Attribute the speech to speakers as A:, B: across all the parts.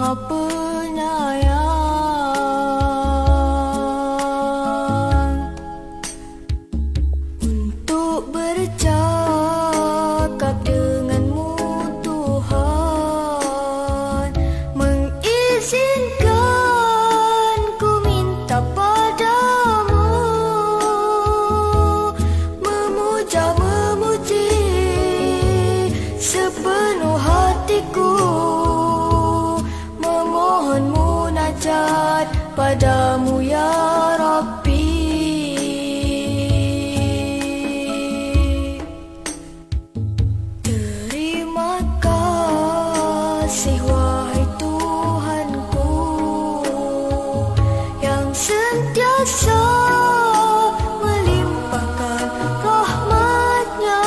A: Penyayang untuk bercakap denganmu Tuhan, mengizinkan ku minta padamu, memuja memuji sepenuh hatiku, memohon munajat padamu ya Rabbi. Terima kasih wahai Tuhanku yang sentiasa melimpahkan rahmat-Nya,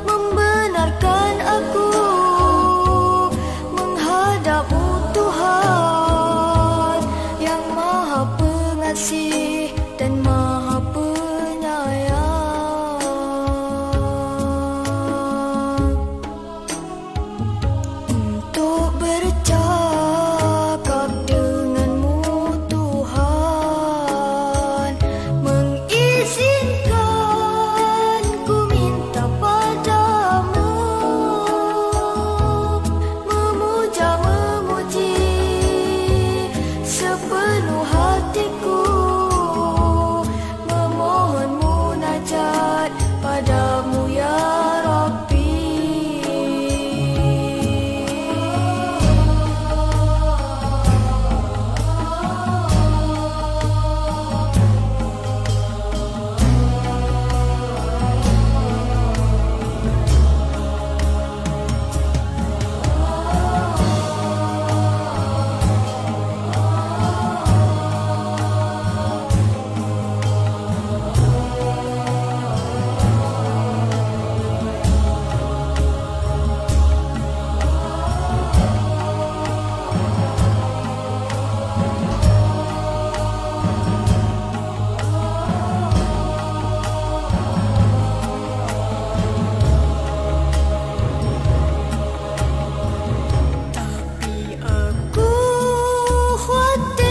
A: membenarkan aku menghadap-Mu Tuhan yang Maha Pengasih dan Maha Penyayang. Untuk bercakap denganmu Tuhan, mengizinkan ku minta padamu, memuja memuji sepenuh hatiku, memohon munajat padamu ya Rabbi. Tapi aku khawatir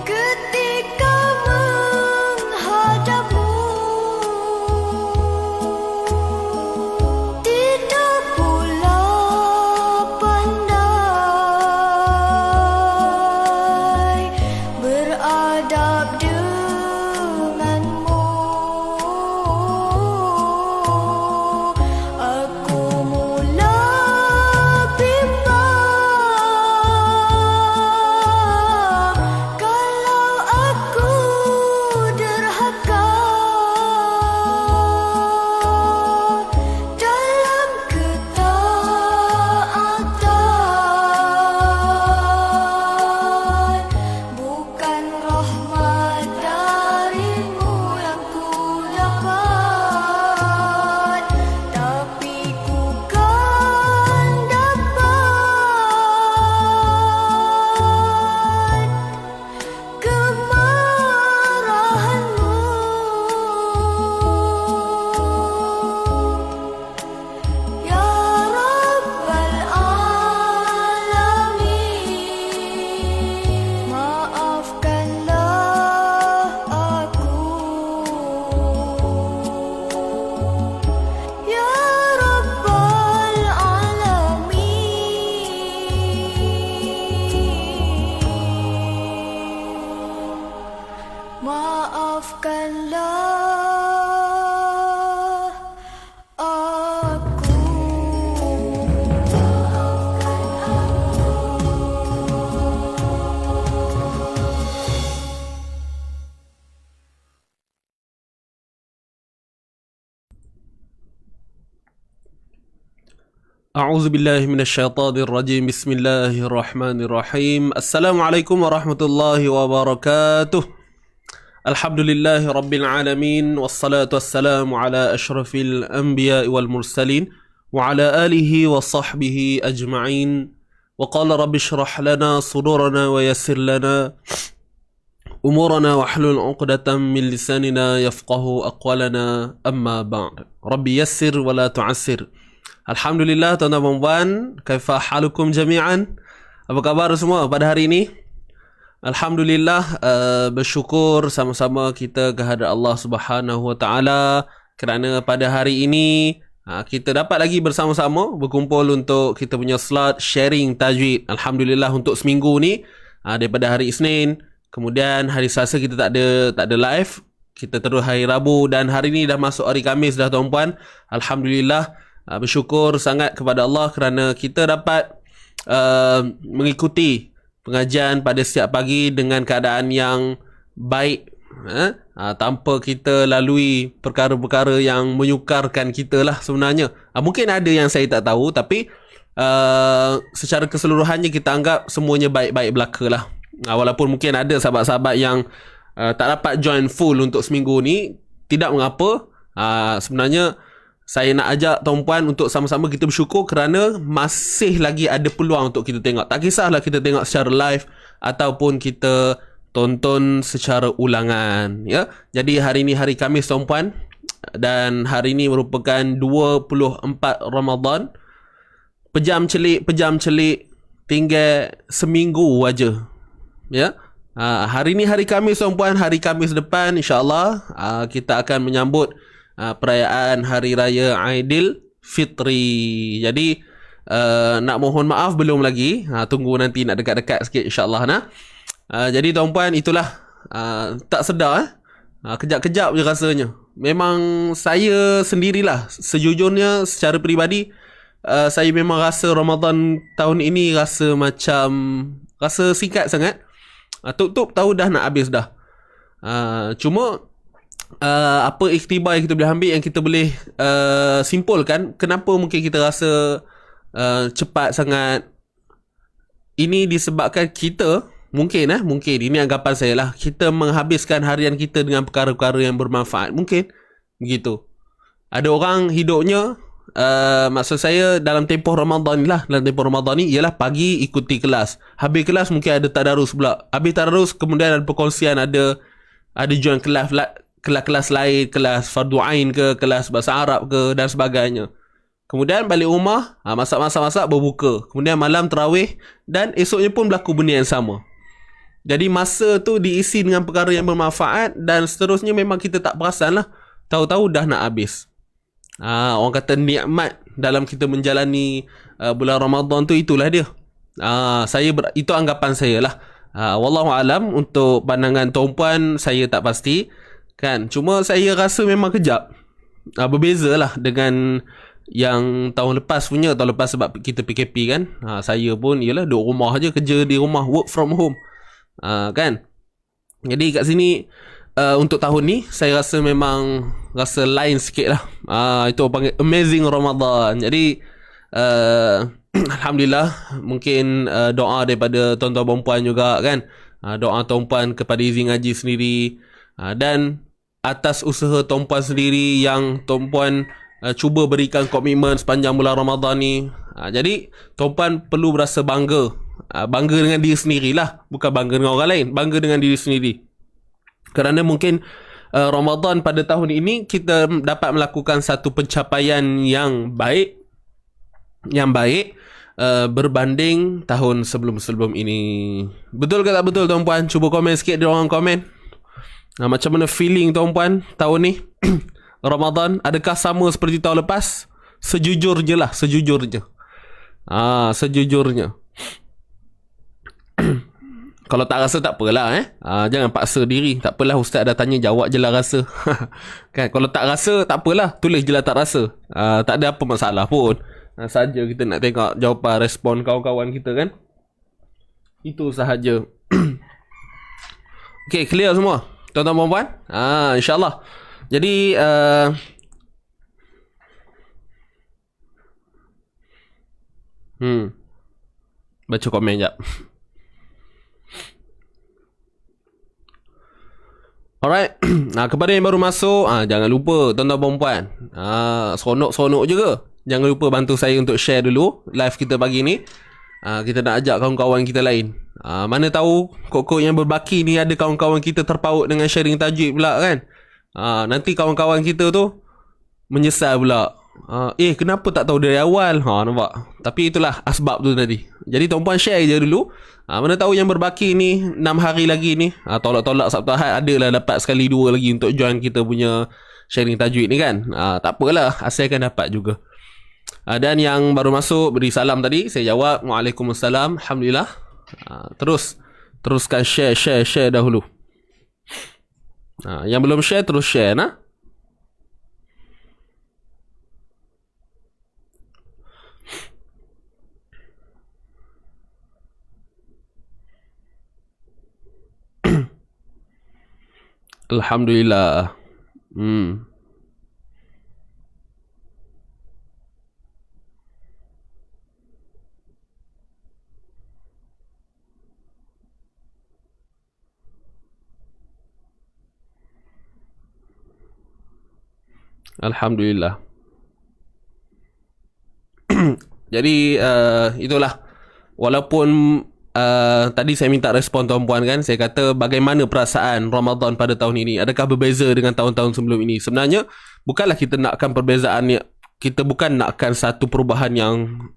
A: ketika menghadap-Mu, tidak pula pandai beradab denganmu. Aku mula bimbang kalau aku derhaka dalam ketaatan, bukan rahmat darimu yang ku dapat, tapi ku kan dapat kemarahan-Mu. Ya Rabbal Alamin, maafkanlah aku. Ya Rabbal Alamin, maafkanlah aku.
B: A'udzu billahi minasyaitonir rajim. Bismillahirrahmanirrahim. Assalamualaikum warahmatullahi wabarakatuh. Alhamdulillahi rabbil alamin, wassalatu wassalamu ala asyrafil anbiya'i wal mursalin wa ala alihi wa sahbihi ajma'in. Wa qala rabbi shrah lana sudurana wa yassir lana umurana wahlul 'uqdatam min lisanina yafqahu aqwalana, amma ba'd. Rabbi yassir wa la tu'assir. Alhamdulillah tuan-tuan dan puan, kaifa halukum jami'an? Apa khabar semua pada hari ini? Alhamdulillah, bersyukur sama-sama kita kehadrat Allah Subhanahu Wa Taala kerana pada hari ini kita dapat lagi bersama-sama berkumpul untuk kita punya slot sharing tajwid. Alhamdulillah untuk seminggu ni daripada hari Isnin, kemudian hari Selasa kita tak ada live. Kita terus hari Rabu dan hari ni dah masuk hari Khamis dah tuan-puan. Alhamdulillah, bersyukur sangat kepada Allah kerana kita dapat mengikuti pengajian pada setiap pagi dengan keadaan yang baik, tanpa kita lalui perkara-perkara yang menyukarkan kita lah sebenarnya. Mungkin ada yang saya tak tahu, tapi secara keseluruhannya kita anggap semuanya baik-baik belaka lah. Walaupun mungkin ada sahabat-sahabat yang tak dapat join full untuk seminggu ni, tidak mengapa. Sebenarnya saya nak ajak tuan-puan untuk sama-sama kita bersyukur kerana masih lagi ada peluang untuk kita tengok. Tak kisahlah kita tengok secara live ataupun kita tonton secara ulangan, ya. Jadi hari ni hari Khamis tuan-puan, dan hari ni merupakan 24 Ramadan. Pejam celik tinggal seminggu aja, ya. Hari ni hari Khamis tuan-puan, hari Khamis depan insya-Allah kita akan menyambut perayaan Hari Raya Aidilfitri. Jadi nak mohon maaf belum lagi. Tunggu nanti nak dekat-dekat sikit insya-Allah nah. Jadi tuan-puan, itulah tak sedar kejap-kejap je rasanya. Memang saya sendirilah sejujurnya secara peribadi, saya memang rasa Ramadan tahun ini rasa singkat sangat. Tutup tahu dah nak habis dah. Cuma apa iktibar yang kita boleh ambil, yang kita boleh simpulkan kenapa mungkin kita rasa cepat sangat. Ini disebabkan kita mungkin ini anggapan saya lah, kita menghabiskan harian kita dengan perkara-perkara yang bermanfaat. Mungkin begitu. Ada orang hidupnya, maksud saya dalam tempoh Ramadan ni lah, dalam tempoh Ramadan ni ialah pagi ikuti kelas, habis kelas mungkin ada tadarus pula, habis tadarus kemudian ada perkongsian, ada join kelas lain, kelas fardu ain ke, kelas bahasa Arab ke dan sebagainya. Kemudian balik rumah, masak berbuka, kemudian malam tarawih, dan esoknya pun berlaku benda yang sama. Jadi masa tu diisi dengan perkara yang bermanfaat, dan seterusnya memang kita tak perasan lah, tahu-tahu dah nak habis. Orang kata nikmat dalam kita menjalani bulan Ramadan tu, itulah dia. Itu anggapan saya lah. Wallahualam, untuk pandangan tuan-puan saya tak pasti kan. Cuma saya rasa memang kejap. Berbeza lah dengan yang tahun lepas punya. Tahun lepas sebab kita PKP kan, saya pun ialah duduk rumah je, kerja di rumah, work from home, kan. Jadi kat sini untuk tahun ni saya rasa memang rasa lain sikit lah. Itu panggil amazing Ramadan. Jadi Alhamdulillah, mungkin doa daripada tuan-tuan dan puan juga kan, doa tuan-puan kepada Izzy Ngaji sendiri, dan atas usaha tuan-puan sendiri yang tuan-puan cuba berikan komitmen sepanjang bulan Ramadan ni. Jadi tuan-puan perlu berasa bangga. Bangga dengan diri sendirilah, bukan bangga dengan orang lain, bangga dengan diri sendiri. Kerana mungkin Ramadan pada tahun ini kita dapat melakukan satu pencapaian yang baik, berbanding tahun sebelum-sebelum ini. Betul ke tak betul tuan-puan? Cuba komen sikit di ruangan komen. Macam mana feeling tuan-puan tahun ni? Ramadan adakah sama seperti tahun lepas? Sejujurnya lah, sejujurnya. Kalau tak rasa tak apalah jangan paksa diri. Tak apalah, ustaz dah tanya, jawab je lah rasa. Kan, kalau tak rasa tak apalah, tulis je lah tak rasa. Tak ada apa masalah pun. Saja kita nak tengok jawapan respon kawan-kawan kita kan. Itu sahaja. Okay, clear semua tuan-tuan dan puan? InsyaAllah. Jadi baca komen sekejap. Alright. Kepada yang baru masuk, jangan lupa tuan-tuan dan puan, seronok-seronok juga. Jangan lupa bantu saya untuk share dulu live kita pagi ni. Kita nak ajak kawan-kawan kita lain. Mana tahu kok-kok yang berbaki ni ada kawan-kawan kita terpaut dengan sharing tajwid pula kan. Nanti kawan-kawan kita tu menyesal pula. Kenapa tak tahu dari awal? Nampak. Tapi itulah asbab tu tadi. Jadi tuan-puan share je dulu. Mana tahu yang berbaki ni 6 hari lagi ni, tolak-tolak Sabtu Ahad adalah dapat sekali dua lagi untuk join kita punya sharing tajwid ni kan. Tak apalah, asalkan dapat juga. Dan yang baru masuk beri salam tadi, saya jawab Waalaikumsalam. Alhamdulillah. Teruskan share dahulu. Yang belum share terus share nah. Alhamdulillah. Alhamdulillah. Jadi itulah. Walaupun tadi saya minta respon tuan-puan kan, saya kata bagaimana perasaan Ramadan pada tahun ini, adakah berbeza dengan tahun-tahun sebelum ini. Sebenarnya bukanlah kita nakkan perbezaan, kita bukan nakkan satu perubahan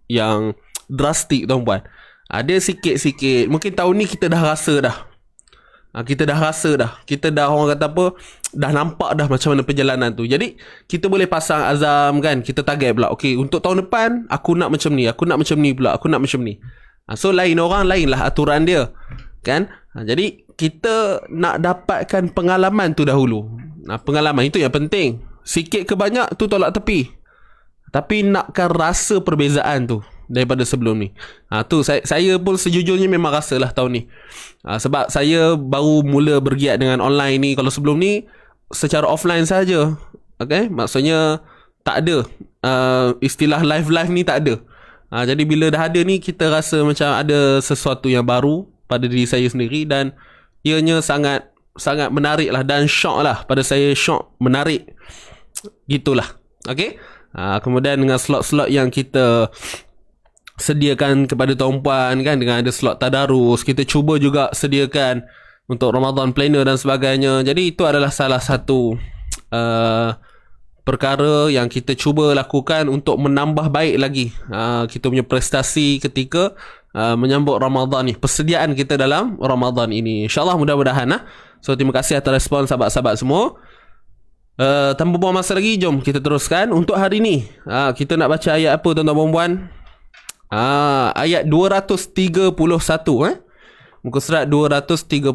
B: yang drastik tuan-puan. Ada sikit-sikit. Mungkin tahun ni kita dah rasa dah. Kita dah orang kata apa, dah nampak dah macam mana perjalanan tu. Jadi kita boleh pasang azam kan, kita target pula, okay, untuk tahun depan aku nak macam ni pula, aku nak macam ni. So lain orang, lain lah aturan dia kan. Jadi kita nak dapatkan pengalaman tu dahulu. Pengalaman itu yang penting. Sikit ke banyak tu tolak tepi, tapi nakkan rasa perbezaan tu daripada sebelum ni. Tu saya pun sejujurnya memang rasalah tahun ni. Sebab saya baru mula bergiat dengan online ni. Kalau sebelum ni secara offline saja. Okay? Maksudnya tak ada istilah live ni tak ada. Jadi bila dah ada ni, kita rasa macam ada sesuatu yang baru pada diri saya sendiri, dan ianya sangat menarik lah, dan shock lah. Pada saya shock, menarik, gitulah. Okay? Kemudian dengan slot-slot yang kita sediakan kepada tuan-puan kan, dengan ada slot tadarus, kita cuba juga sediakan untuk Ramadan planner dan sebagainya. Jadi itu adalah salah satu perkara yang kita cuba lakukan untuk menambah baik lagi kita punya prestasi ketika menyambut Ramadan ni, persediaan kita dalam Ramadan ini. InsyaAllah mudah-mudahan So terima kasih atas respon sahabat-sahabat semua. Tanpa buang masa lagi, jom kita teruskan. Untuk hari ni kita nak baca ayat apa tuan-tuan dan puan? Ayat 231 muka surat 231,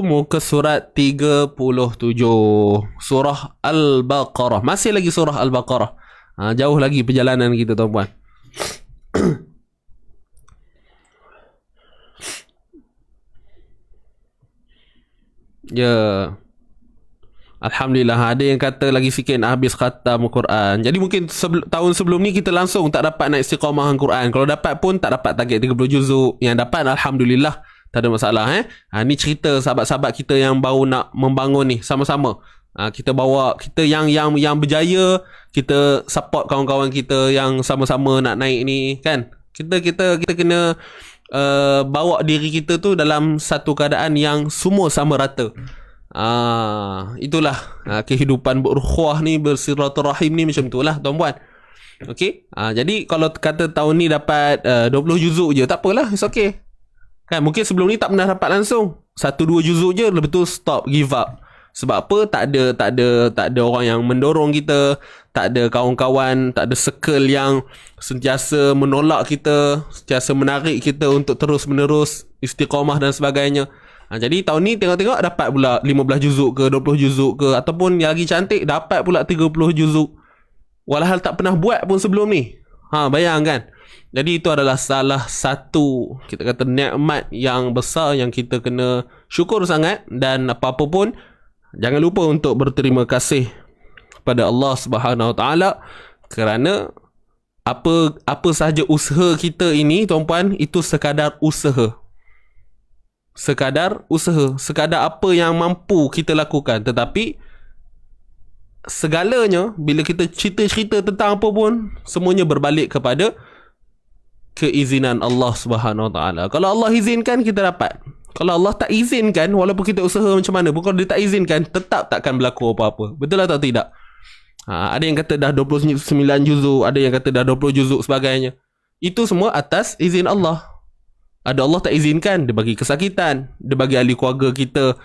B: muka surat 37, surah Al-Baqarah. Masih lagi surah Al-Baqarah. Jauh lagi perjalanan kita tuan-puan. Ya. Alhamdulillah, ada yang kata lagi sikit nak habis khatam Quran. Jadi mungkin tahun sebelum ni kita langsung tak dapat nak istiqamah Quran. Kalau dapat pun tak dapat target 30 juzuk. Yang dapat alhamdulillah, tak ada masalah. Ni cerita sahabat-sahabat kita yang baru nak membangun ni sama-sama. Kita bawa, kita yang berjaya, kita support kawan-kawan kita yang sama-sama nak naik ni kan. Kita kena bawa diri kita tu dalam satu keadaan yang semua sama rata. Itulah kehidupan berukhuwah ni, bersilaturahim ni, macam itulah tuan-puan. Okey. Jadi kalau kata tahun ni dapat 20 juzuk je, tak apalah, it's okay. Kan mungkin sebelum ni tak pernah dapat langsung 1-2 juzuk je, lepas tu stop, give up. Sebab apa? Tak ada orang yang mendorong kita, tak ada kawan-kawan, tak ada circle yang sentiasa menolak kita, sentiasa menarik kita untuk terus-menerus istiqamah dan sebagainya. Jadi tahun ni tengok-tengok dapat pula 15 juzuk ke 20 juzuk ke, ataupun yang lagi cantik dapat pula 30 juzuk, walhal tak pernah buat pun sebelum ni. Bayangkan. Jadi itu adalah salah satu, kita kata, nikmat yang besar yang kita kena syukur sangat. Dan apa-apa pun jangan lupa untuk berterima kasih kepada Allah Subhanahu Wa Taala, kerana apa sahaja usaha kita ini tuan-puan, itu sekadar usaha. Sekadar apa yang mampu kita lakukan. Tetapi segalanya, bila kita cerita-cerita tentang apa pun, semuanya berbalik kepada keizinan Allah Subhanahu Wa Taala. Kalau Allah izinkan, kita dapat. Kalau Allah tak izinkan, walaupun kita usaha macam mana pun, kalau dia tak izinkan, tetap takkan berlaku apa-apa. Betul atau tidak? Ada yang kata dah 29 juzuk, ada yang kata dah 20 juzuk sebagainya. Itu semua atas izin Allah. Ada Allah tak izinkan, dia bagi kesakitan, dia bagi ahli keluarga kita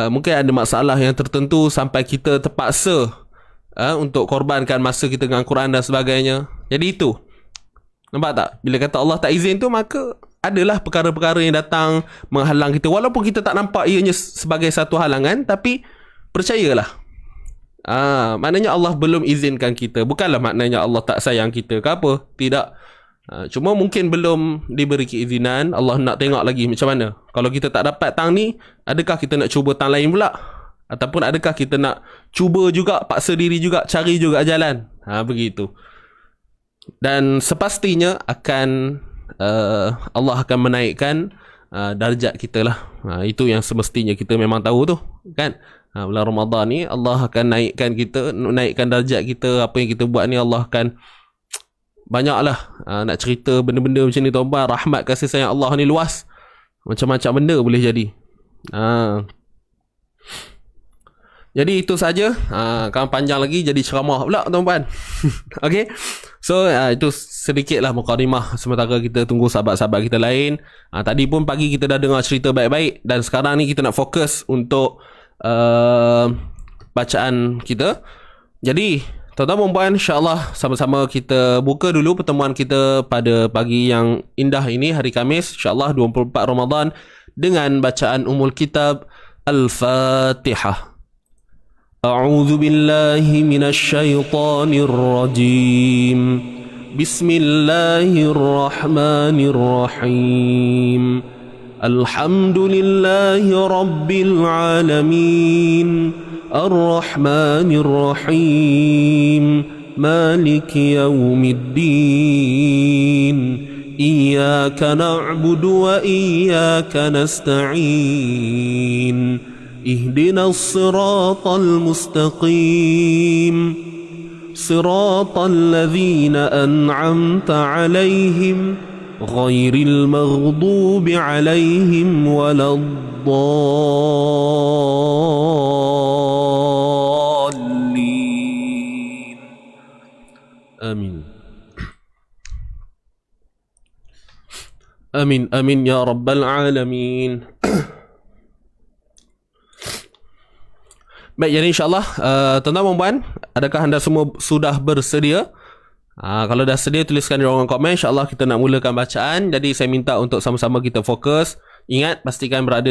B: mungkin ada masalah yang tertentu sampai kita terpaksa untuk korbankan masa kita dengan Quran dan sebagainya. Jadi itu, nampak tak? Bila kata Allah tak izin tu, maka adalah perkara-perkara yang datang menghalang kita. Walaupun kita tak nampak ianya sebagai satu halangan, tapi percayalah, maknanya Allah belum izinkan kita. Bukanlah maknanya Allah tak sayang kita ke apa. Tidak. Cuma mungkin belum diberi keizinan. Allah nak tengok lagi macam mana. Kalau kita tak dapat tang ni, adakah kita nak cuba tang lain pula? Ataupun adakah kita nak cuba juga, paksa diri juga, cari juga jalan? Begitu. Dan sepastinya akan Allah akan menaikkan darjat kita lah. Itu yang semestinya kita memang tahu tu, kan? Bulan Ramadan ni Allah akan naikkan kita, naikkan darjat kita. Apa yang kita buat ni Allah akan banyaklah. Nak cerita benda-benda macam ni tuan-tuan, rahmat kasih sayang Allah ni luas. Macam-macam benda boleh jadi. Jadi itu saja. Kalau panjang lagi jadi ceramah pula tuan-tuan. Okay. So itu sedikitlah mukadimah sementara kita tunggu sahabat-sahabat kita lain. Tadi pun pagi kita dah dengar cerita baik-baik, dan sekarang ni kita nak fokus untuk bacaan kita. Jadi tuan-tuan dan puan, insyaAllah sama-sama kita buka dulu pertemuan kita pada pagi yang indah ini, hari Khamis, insyaAllah 24 Ramadan, dengan bacaan Ummul Kitab Al-Fatihah. A'udzu billahi minasy syaithanir rajim. Bismillahirrahmanirrahim. Alhamdulillahi rabbil alamin. Ar-Rahmanir Rahim. Maliki yaumiddin. Iyyaka na'budu wa iyyaka nasta'in. Ihdinas siratal mustaqim. Siratal ladzina an'amta 'alaihim ghairil maghdubi 'alaihim waladdallin. Amin. Amin amin ya rabbal alamin. Baik, jadi insyaAllah tuan-tuan dan puan, adakah anda semua sudah bersedia? Kalau dah sedia, tuliskan di ruangan komen. InsyaAllah kita nak mulakan bacaan. Jadi saya minta untuk sama-sama kita fokus. Ingat, pastikan berada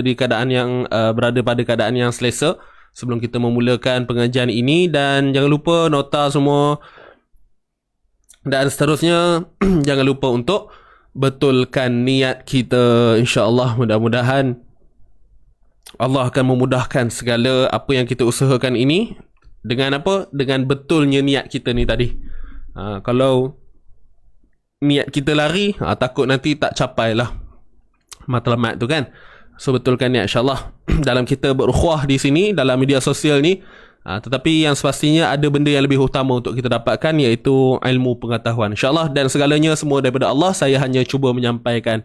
B: pada keadaan yang selesa sebelum kita memulakan pengajian ini. Dan jangan lupa nota semua. Dan seterusnya, jangan lupa untuk betulkan niat kita. InsyaAllah, mudah-mudahan Allah akan memudahkan segala apa yang kita usahakan ini. Dengan apa? Dengan betulnya niat kita ni tadi. Kalau niat kita lari, takut nanti tak capai lah matlamat tu, kan? So betulkan niat insyaAllah. Dalam kita berukhuwah di sini, dalam media sosial ni, tetapi yang sepastinya ada benda yang lebih utama untuk kita dapatkan, iaitu ilmu pengetahuan, insyaAllah. Dan segalanya semua daripada Allah. Saya hanya cuba menyampaikan.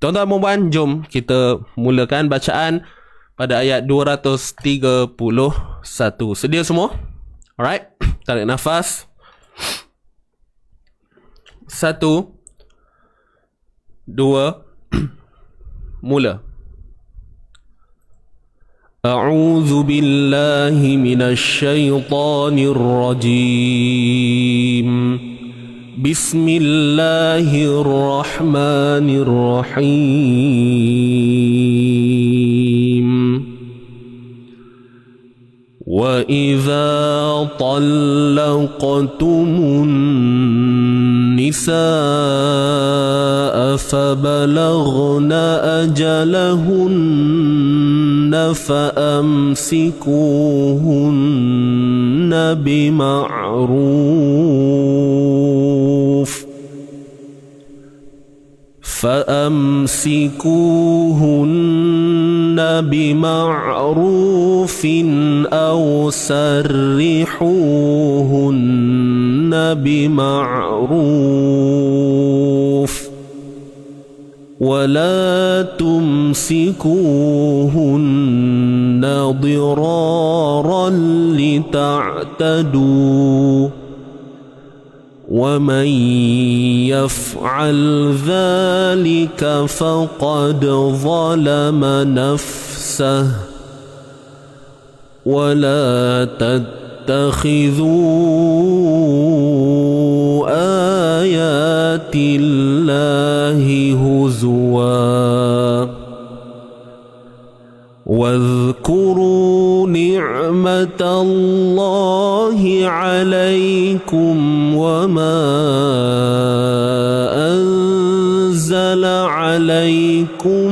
B: Tuan-tuan dan puan, jom kita mulakan bacaan pada ayat 231. Sedia semua? Alright. Tarik nafas. 1, 2, mula. A'udzu billahi minasy syaithanir rajim. Bismillahirrahmanirrahim. Wa idza talaqtumun nisaa fabalaghna ajalahunna faamsikuhunna bima'ruf aw sarrihuhunna bima'ruf ولا تمسكوهن ضرارا لتعتدوا ومن يفعل ذلك فقد ظلم نفسه ولا تتخذوا آيات الله هزوا واذكروا نعمة الله عليكم وما أنزل عليكم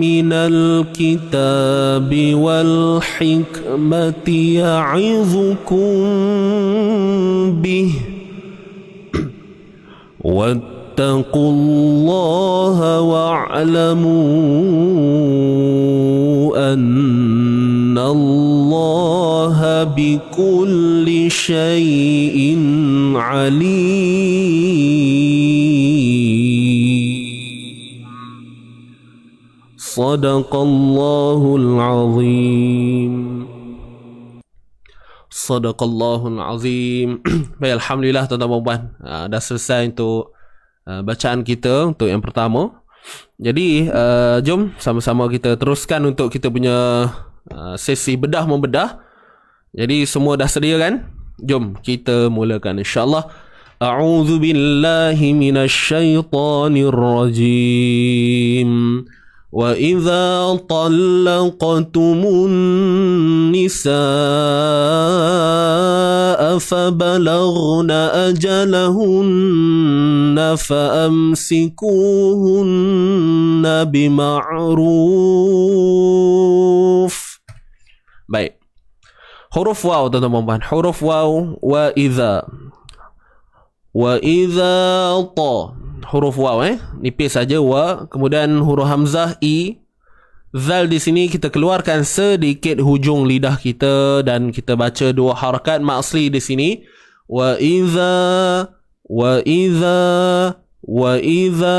B: من الكتاب والحكمة يعظكم به واتقوا الله واعلموا أن الله بكل شيء عليم. صدق الله العظيم. Sadaqallahul Azim. Baik, Alhamdulillah tuan-tuan dan puan, dah selesai untuk bacaan kita untuk yang pertama. Jadi jom sama-sama kita teruskan untuk kita punya sesi bedah membedah. Jadi semua dah sedia kan? Jom kita mulakan insya-Allah. A'udzu billahi minasyaitonir rajim. وَإِذَا طَلَّقْتُمُ النِّسَاءَ فَبَلَغْنَ أَجَلَهُنَّ فَأَمْسِكُوهُنَّ بِمَعْرُوفٍ. Baik. Huruf waw teman-teman. Huruf waw wa idza. Wa idza ta. Huruf waw nipis saja wa, kemudian huruf hamzah i, zal di sini kita keluarkan sedikit hujung lidah kita dan kita baca dua harakat mat asli di sini. Wa idza wa idza wa idza,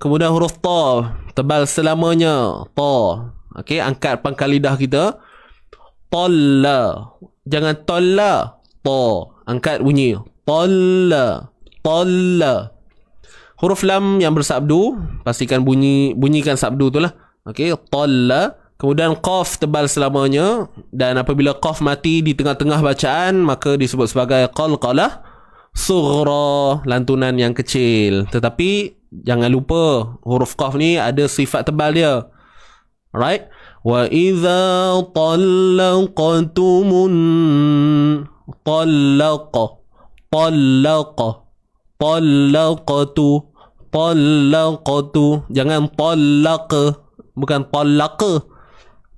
B: kemudian huruf ta tebal selamanya ta. Okey, angkat pangkal lidah kita. Talla, jangan talla, ta angkat bunyi talla talla. Huruf lam yang bersabdu, pastikan bunyikan sabdu tu lah. Okey, talla. Kemudian qaf tebal selamanya, dan apabila qaf mati di tengah-tengah bacaan maka disebut sebagai qalqalah sughra, lantunan yang kecil. Tetapi jangan lupa huruf qaf ni ada sifat tebal dia. Alright? Wa idza talaqtumun talaqa talaqa talaqtu talaqtu, jangan talaq, bukan talaqa.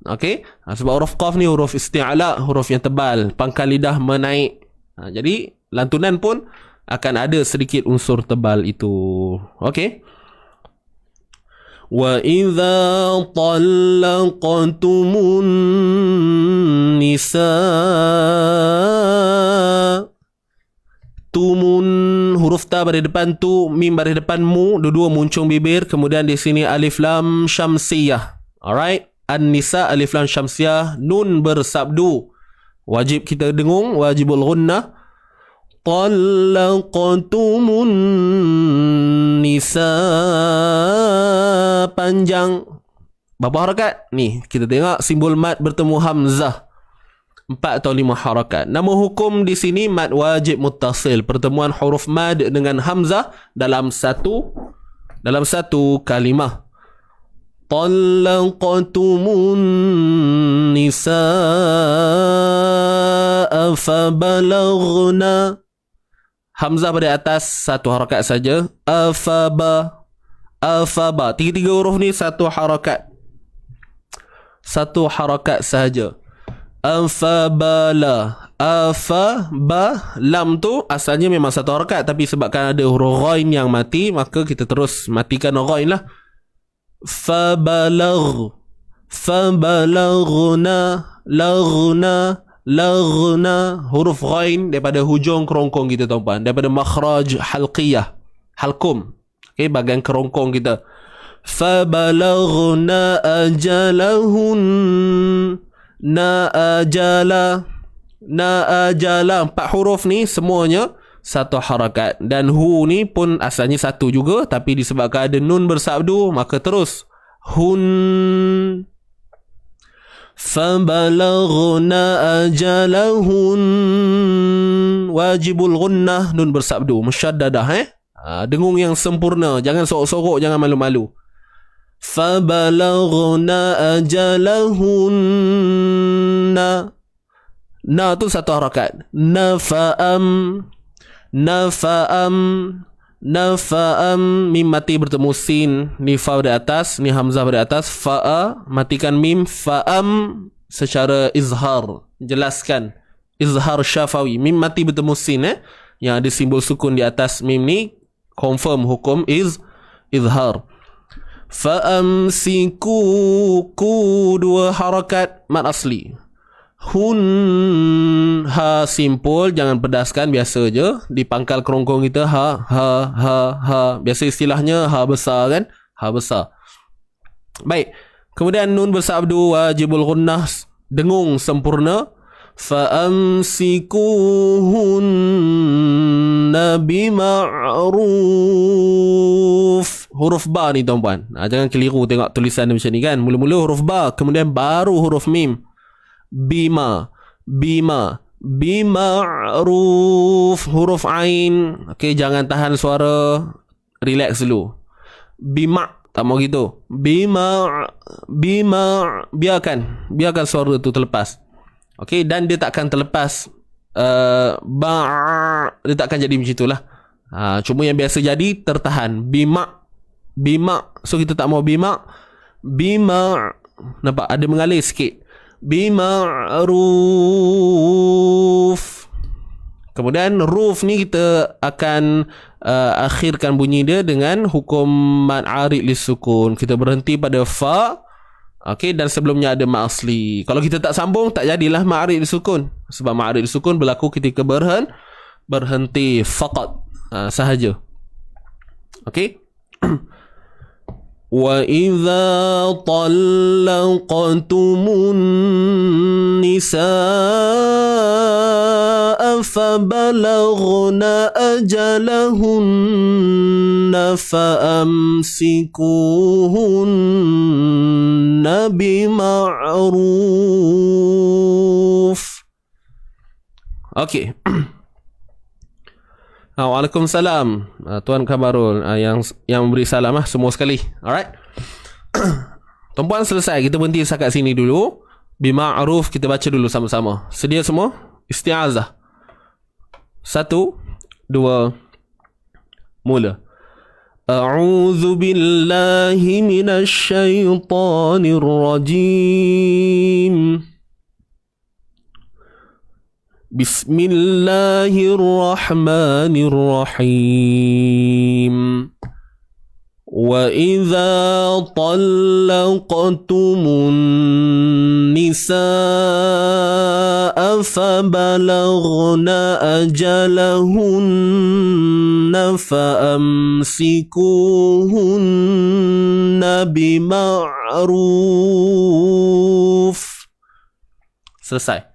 B: Okey, sebab huruf qaf ni huruf isti'la, huruf yang tebal, pangkal lidah menaik. Jadi lantunan pun akan ada sedikit unsur tebal itu. Okey. Wa idza talaqtumun nisa, tumun, huruf ta pada depan tu, mim pada depan mu, dua-dua muncung bibir. Kemudian di sini alif lam syamsiyah. Alright, an-nisa alif lam syamsiyah, nun bersabdu, wajib kita dengung, wajibul ghunnah. Talaqtumun nisa, panjang. Berapa harakat? Ni kita tengok simbol mad bertemu hamzah, 4 atau 5 harakat. Nama hukum di sini mad wajib muttasil, pertemuan huruf mad dengan hamzah dalam satu kalimah. Talaqtumun nisaa fabalaghna, hamzah pada atas 1 harakat saja. Afaba, tiga-tiga huruf ni 1 harakat, 1 harakat sahaja. Afabala, afaba, lam tu asalnya memang 1 harakat, tapi sebabkan ada huruf ghain yang mati, maka kita terus matikan ghain lah. Fabalaghna, laghna, huruf ghain daripada hujung kerongkong kita tuan-puan, daripada makhraj halqiyah, halkum, okey, bahagian kerongkong kita. Fabalaghna ajalahun, na ajala, 4 huruf ni semuanya satu harakat, dan hu ni pun asalnya satu juga, tapi disebabkan ada nun bersabdu maka terus hun. Fabalaghna ajalahun, wajibul gunnah, nun bersabdu musyaddadah, dengung yang sempurna, jangan sorok-sorok, jangan malu-malu. Fabalaghna ajalahun, na tu satu harakat. Nafa'am, mim mati bertemu sin, ni fa di atas, ni hamzah di atas, fa'a matikan mim, fa'am secara izhar, jelaskan, izhar syafawi, mim mati bertemu sin, yang ada simbol sukun di atas mim ni, confirm hukum izhar. Fa'amsiku, ku 2 harakat mad asli. Hun, ha simpul, jangan pedaskan, biasa je di pangkal kerongkong kita, ha. Biasa istilahnya ha besar kan, ha besar. Baik, kemudian nun bersabdu wajibul gunnah, dengung sempurna. Fa'amsikuhunna bima'ruf, huruf ba ni tuan-puan, jangan keliru tengok tulisan macam ni kan, mula-mula huruf ba, kemudian baru huruf mim. Bima, bima'ruf, huruf ain, okey, jangan tahan suara, relax dulu. Bima, tak mau gitu. Bima, biarkan suara tu terlepas. Okey, dan dia takkan terlepas, dia takkan jadi macam itulah. Cuma yang biasa jadi tertahan. Bima, so kita tak mau bima, nampak ada mengalir sikit. Bima'ruf. Kemudian ruf ni kita akan akhirkan bunyi dia dengan hukum mad arid lisukun. Kita berhenti pada fa, okey, dan sebelumnya ada ma asli. Kalau kita tak sambung, tak jadilah ma arid lisukun, sebab ma arid lisukun berlaku ketika berhenti faqat, sahaja. Okey. وَإِذَا طَلَّقْتُمُ النِّسَاءَ فَبَلَغْنَ أَجَلَهُنَّ فَأَمْسِكُوهُنَّ بِمَعْرُوفٍ. Okey. Waalaikumsalam, Tuan Kamarul, yang beri salam semua sekali. Alright. Tuan-puan, selesai, kita berhenti setakat sini dulu. Bima'ruf kita baca dulu sama-sama. Sedia semua? Isti'azah. 1, 2, mula. A'udzu billahi minasy syaithanir rajim. Bismillahirrahmanirrahim. Wa idza talaqtumun nisaa fabalaghna ajalahunna faamsikuhunna bima'ruf. Selesai.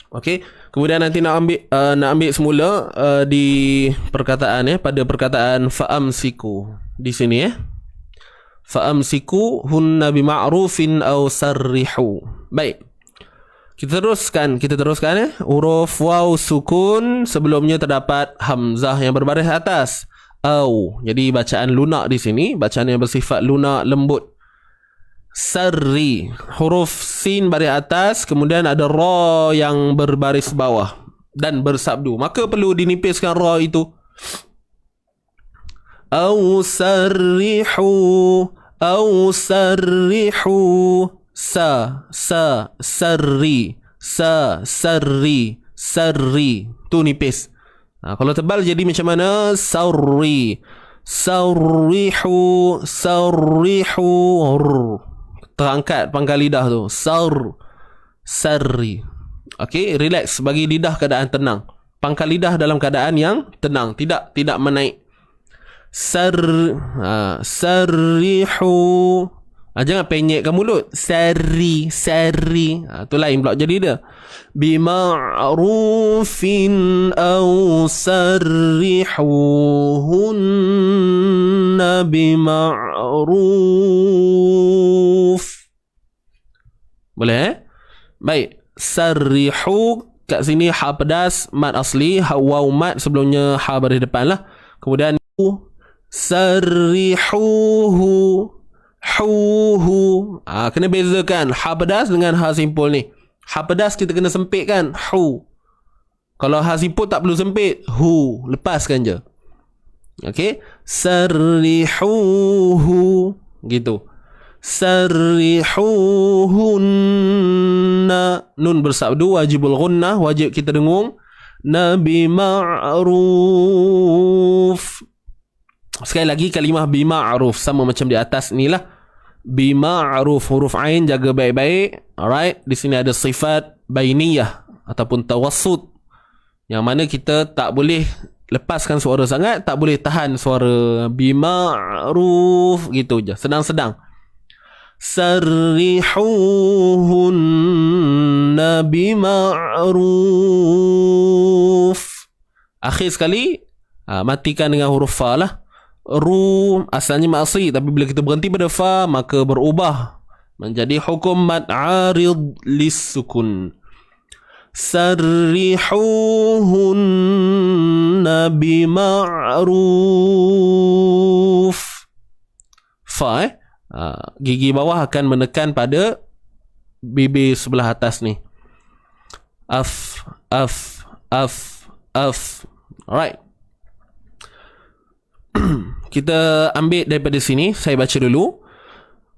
B: Okey, kemudian nanti nak ambil semula di perkataan pada perkataan fa'amsiku di sini fa'amsiku hunna bima'rufin aw sarrihu. Baik. Kita teruskan huruf waw sukun, sebelumnya terdapat hamzah yang berbaris atas. Aw. Jadi bacaan lunak di sini, bacaan yang bersifat lunak lembut. Sarri, huruf sin baris atas, kemudian ada ra yang berbaris bawah dan bersabdu, maka perlu dinipiskan ra itu. Au sarrihu, sarri, tu nipis. Kalau tebal jadi macam mana? Sarri, Sarrihu. Terangkat pangkal lidah tu. Sarri. Okey, relax, bagi lidah keadaan tenang. Pangkal lidah dalam keadaan yang tenang, tidak menaik. Sarrihu. Jangan penyekkan mulut. Sari. Tu lain pula jadi dia. Bima'rufin aw sarrihuhunna bima'ruf. Boleh Baik. Sarrihu kat sini ha pedas, mat asli, waw mat sebelumnya ha baris depan lah. Kemudian sarrihuhu. Kena bezakan ha pedas dengan ha simpul ni. Ha pedas kita kena sempitkan, Kalau ha simpul tak perlu sempit, lepaskan je. Okey, sarrihuhu gitu. Sarrihuhunna, nun bersabdu wajibul ghunnah, wajib kita dengung. Nabi ma'ruf. Sekali lagi kalimah bima'ruf sama macam di atas ni lah. Bima'ruf, huruf ain jaga baik-baik. Alright, di sini ada sifat bainiyah ataupun tawassut, yang mana kita tak boleh lepaskan suara sangat, tak boleh tahan suara. Bima'ruf gitu je, sedang-sedang. Sarrihuhunna bima'ruf. Akhir sekali matikan dengan huruf fa lah. Asalnya ma'asri, tapi bila kita berhenti pada fa maka berubah menjadi hukum mad arid lis-sukun. Sarrihuhunna bima'ruf. Fa gigi bawah akan menekan pada bibir sebelah atas ni. Af. Alright. Kita ambil daripada sini, saya baca dulu.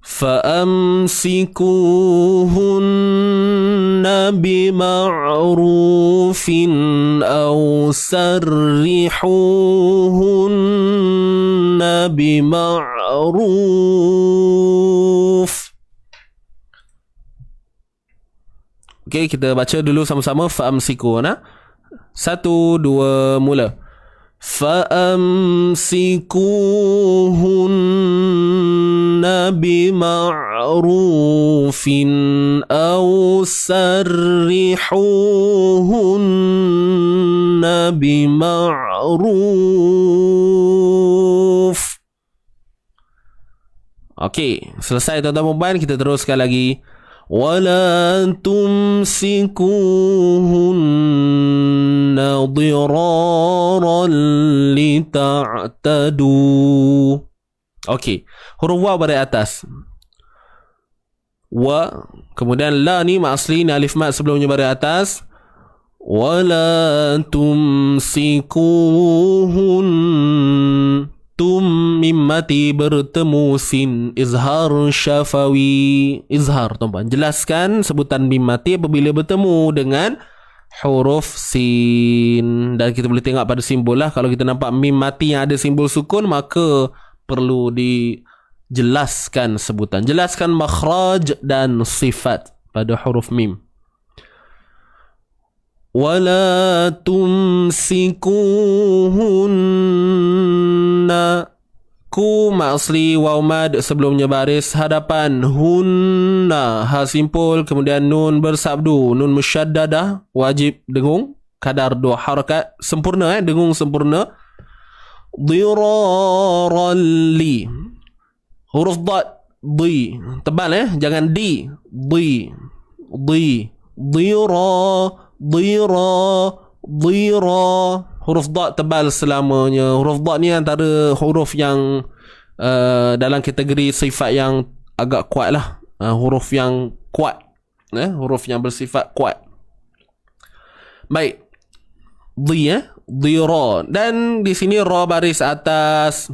B: Fa'amsikuhunna bima'rufin aw sarrihuhunna bima'ruf. Okey, kita baca dulu sama-sama. Fa'amsikuhunna. 1, 2, mula. Fa'amsikuhunna bima'rufin aw sarrihuhunna bima'ruf. Okey, selesai tuan-tuan dan puan, kita teruskan lagi. ولا تمسكوهن ضرارا لتعتدوا. Okey, huruf waw baris atas. Wa, kemudian la ni mat asli, ni alif mat sebelumnya baris atas. ولا تمسكوهن, mim mati bertemu sin, izhar syafawi. Izhar tuan-tuan, jelaskan sebutan mim mati apabila bertemu dengan huruf sin. Dan kita boleh tengok pada simbol lah, kalau kita nampak mim mati yang ada simbol sukun, maka perlu dijelaskan sebutan, jelaskan makhraj dan sifat pada huruf mim. Wala tumsikuhunna, ku ma'asli, waw mad sebelumnya baris hadapan, hunna ha simpul, kemudian nun bersabdu, nun musyaddadah, wajib dengung, kadar 2 harakat sempurna, dengung sempurna. Diraran li, huruf dad, di tebal, jangan di, dira, huruf dad tebal selamanya. Huruf dad ni antara huruf yang dalam kategori sifat yang agak kuat lah, huruf yang kuat, huruf yang bersifat kuat. Baik, dira, dan di sini ra baris atas,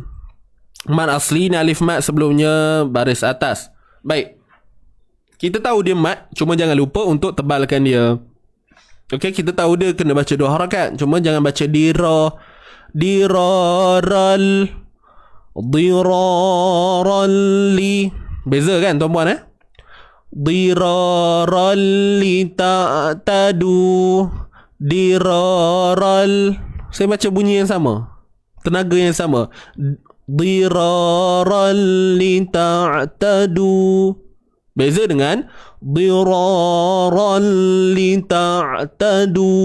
B: mat asli, ni alif mat sebelumnya baris atas. Baik, kita tahu dia mat, cuma jangan lupa untuk tebalkan dia. Okey, kita tahu dia kena baca 2 harakat, cuma jangan baca diraral. Diraran li. Beza kan tuan-puan Diraran li ta'tadu. Diraral. Saya baca bunyi yang sama, tenaga yang sama. Diraral li ta'tadu. Beza dengan diraral li ta'tadu.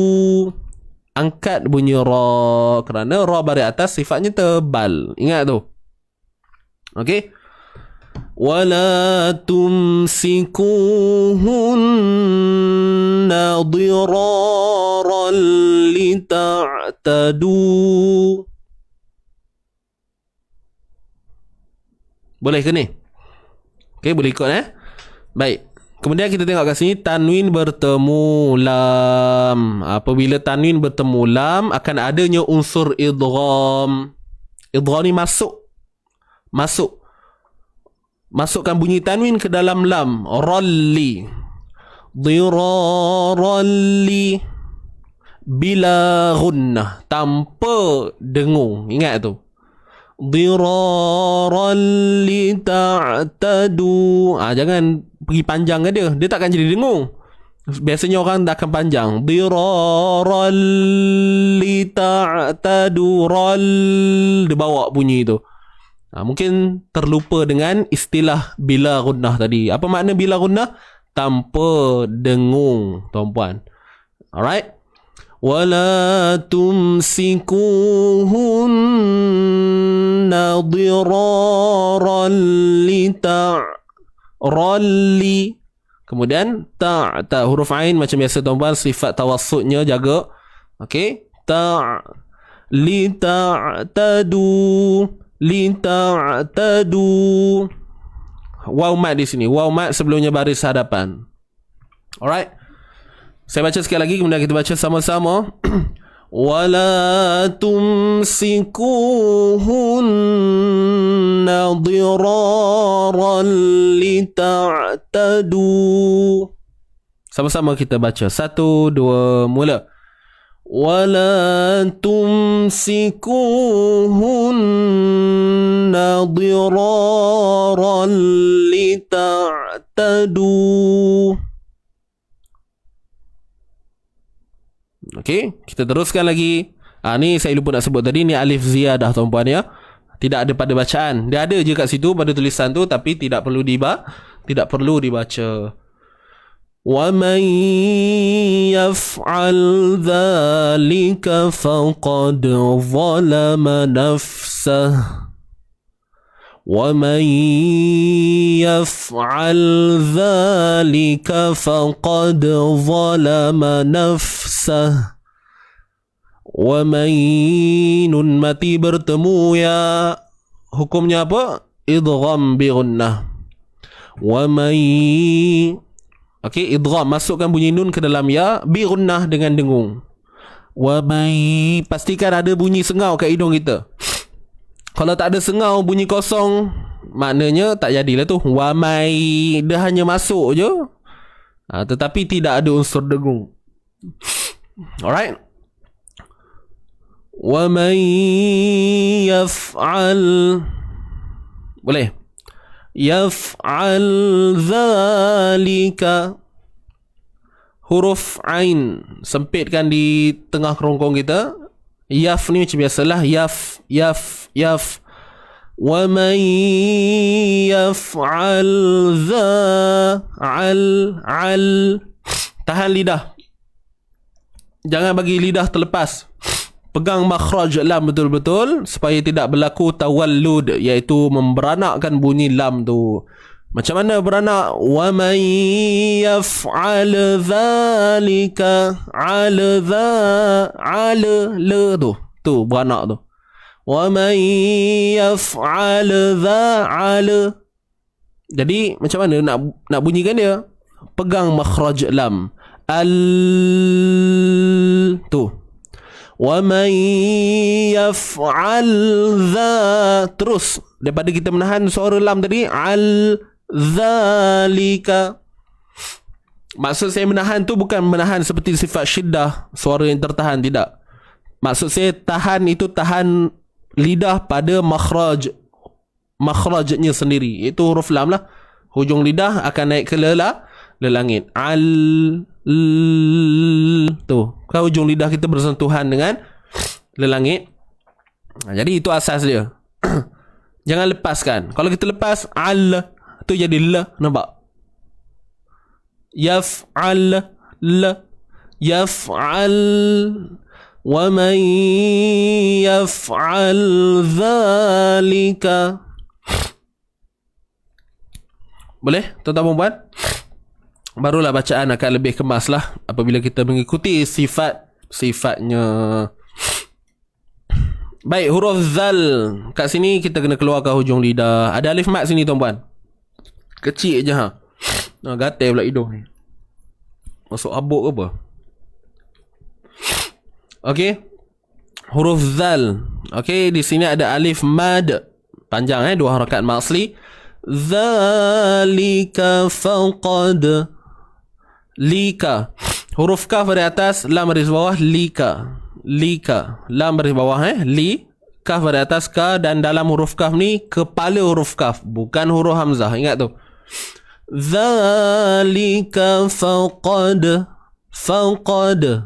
B: Angkat bunyi ra kerana ra baris atas sifatnya tebal. Ingat tu. Okey. Wala tumsikuhunna diraran li ta'tadu. Boleh ke ni? Okey, boleh ikut Baik. Kemudian kita tengok kat sini tanwin bertemu lam. Apabila tanwin bertemu lam akan adanya unsur idgham. Idgham ni masukkan bunyi tanwin ke dalam lam. Ralli. Diraralli. Bila gunnah, tanpa dengung. Ingat tu. Diraralli ta'tadu. Jangan pergi panjang ke dia. Dia takkan jadi dengung. Biasanya orang tak akan panjang. Diraralli ta'tadu. Ral. Dia bawa bunyi tu. Mungkin terlupa dengan istilah bila gunnah tadi. Apa makna bila gunnah? Tanpa dengung, tuan-puan. Alright. Wala tumsikuhunna diraran li ta'ralli. Kemudian ta huruf ain macam biasa tuan-puan, sifat tawassutnya jaga. Okey. Li ta'tadu. Li ta'tadu. Waw mat di sini. Waw mat sebelumnya baris hadapan. Alright. Saya baca sekali lagi, kemudian kita baca sama-sama. Wala tumsikuhunna diraran li ta'tadu. Sama-sama kita baca. 1, 2, mula. Wala tumsikuhunna diraran li ta'tadu. Okey, kita teruskan lagi. Ni saya lupa nak sebut tadi, ni alif ziyadah tuan-puan ya. Tidak ada pada bacaan. Dia ada je kat situ pada tulisan tu, tapi tidak perlu dibaca. Wa man yaf'al dhalika faqad zalama nafsah. وَمَنْ يَفْعَلْ ذَلِكَ فَقَدْ ظَلَمَ نَفْسَهُ. وَمَنْ nun mati bertemu ya. Hukumnya apa? Idgham bi gunnah. وَمَنْ idgham, masukkan bunyi nun ke dalam ya bi gunnah dengan dengung. وَمَنْ pastikan ada bunyi sengau kat hidung kita. Kalau tak ada sengau, bunyi kosong, maknanya tak jadilah tu. Wamai, dia hanya masuk je. Tetapi tidak ada unsur dengung. Alright. Wamai yaf'al. Boleh. Yaf'al dhalika. Huruf ain sempitkan di tengah kerongkong kita. Yaf ni macam biasalah. Yaf. Wa man yaf'al al. Tahan lidah. Jangan bagi lidah terlepas. Pegang makhraj lam betul-betul supaya tidak berlaku tawallud, iaitu memberanakkan bunyi lam tu. Macam mana beranak? Wa man yaf'al dhalika tu beranak tu. Wa man yaf'al dha'ala. Jadi macam mana nak bunyikan dia? Pegang makhraj lam. Al tu. Wa man yaf'al dha. Terus daripada kita menahan suara lam tadi, al dhalika. Maksud saya menahan tu bukan menahan seperti sifat syiddah, suara yang tertahan, tidak. Maksud saya tahan itu tahan lidah pada makhraj makhrajnya sendiri, iaitu huruf lam lah. Hujung lidah akan naik ke langit. Tu kan hujung lidah kita bersentuhan dengan langit. Jadi itu asas dia. Jangan lepaskan. Kalau kita lepas tu jadi la, nampak? Yaf'al yaf'al wa man yaf'al dhalika. Boleh tuan-tuan dan puan? Barulah bacaan akan lebih kemas lah apabila kita mengikuti sifatnya. Baik, huruf zal. Kat sini kita kena keluarkan hujung lidah. Ada alif mat sini tuan-puan. Kecil je ha. Gatal pula hidung ni. Masuk abuk ke apa? Okey. Huruf zal. Okey, di sini ada alif mad. Panjang 2 harakat mad asli. Zalika faqad. Lika. Huruf kaf dari atas, lam dari bawah, lika. Lika. Lam dari bawah li. Kaf dari atas ka, dan dalam huruf kaf ni kepala huruf kaf, bukan huruf hamzah. Ingat tu. Zalika faqad. Faqad.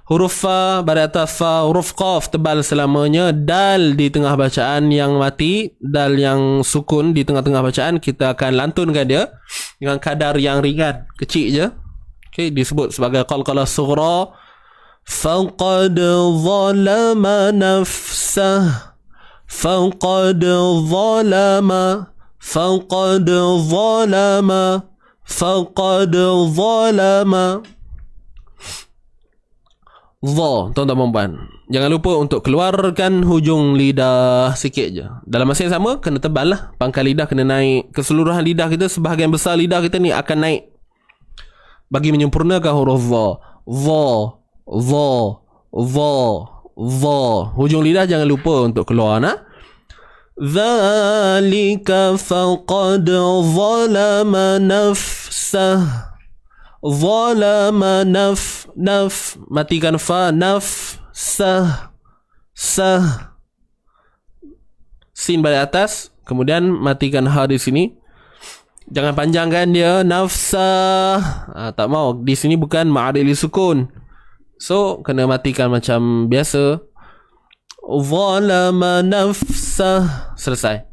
B: Huruf fa pada atas fa, huruf qaf tebal selamanya, dal di tengah bacaan yang mati, dal yang sukun di tengah-tengah bacaan, kita akan lantunkan dia dengan kadar yang ringan, kecil je. Okey, disebut sebagai qalqalah sughra. Faqad zalama nafsah. Faqad zalama. Faqad zalama. Faqad zalama. Dha, tuan-tuan dan puan. Jangan lupa untuk keluarkan hujung lidah sikit je. Dalam masa yang sama, kena tebal lah. Pangkal lidah kena naik. Keseluruhan lidah kita, sebahagian besar lidah kita ni akan naik bagi menyempurnakan huruf dha. Dha. Hujung lidah jangan lupa untuk keluar nak. Zalika faqad zalama nafsah. Zalama naf. Matikan fa. Nafsah. Sin pada atas, kemudian matikan ha di sini. Jangan panjangkan dia. Nafsah. Tak mau. Di sini bukan ma'adili sukun. So kena matikan macam biasa. Zalama nafsah. Selesai.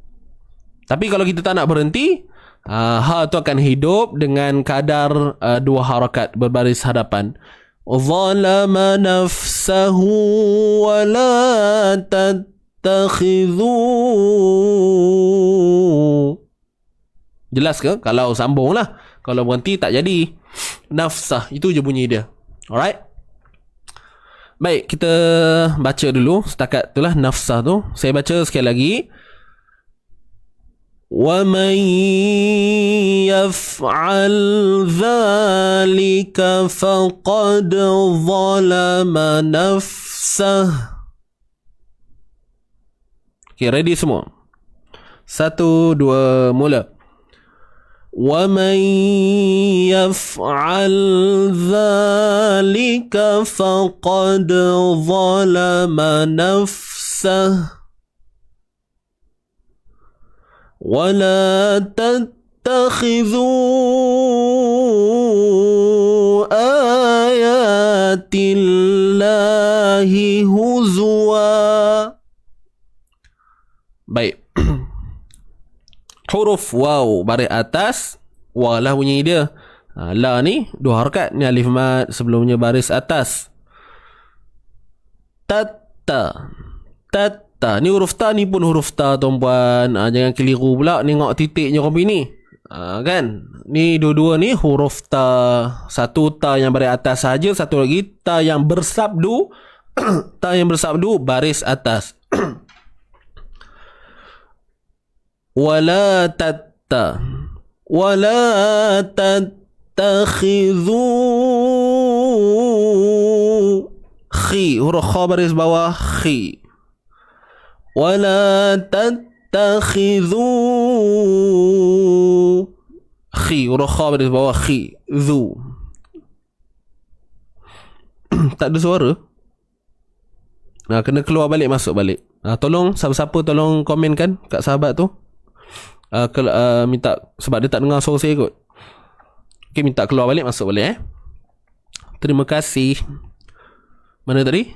B: Tapi kalau kita tak nak berhenti, ha tu akan hidup dengan kadar 2 harakat berbaris hadapan. Zalama nafsahu wa la tattakhidhu. Jelas ke? Kalau sambung lah. Kalau berhenti tak jadi. Nafsah, itu je bunyi dia. Alright. Baik, kita baca dulu setakat itulah nafsah tu. Saya baca sekali lagi. وَمَنْ يَفْعَلْ ذَلِكَ فَقَدْ ظَلَمَ نَفْسَهُ. Okay, ready semua? 1, 2, mula. وَمَنْ يَفْعَلْ ذَلِكَ فَقَدْ ظَلَمَ نَفْسَهُ ولا تتخذوا آيات الله هزوا. Baik. Huruf waw baris atas, wa lah bunyi dia. La ni 2 harakat, ni alif mat, sebelumnya baris atas. Tatta. Ni huruf ta ni pun huruf ta tuan-puan. Jangan keliru pula tengok titiknya kopi ni. Kan? Ni dua-dua ni huruf ta. Satu ta yang baris atas saja, satu lagi ta yang bersabdu. Ta yang bersabdu baris atas. Wala tatta. Wala tattakhidhu. Khi, huruf kha baris bawah, khi. ولا تتخذوا. خي ورخاء baris bawah, khi, zu. Tak ada suara. Kena keluar balik, masuk balik. Tolong siapa-siapa tolong komenkan kat sahabat tu. Minta, sebab dia tak dengar suara saya kot. Okay, minta keluar balik, masuk balik Terima kasih. Mana tadi?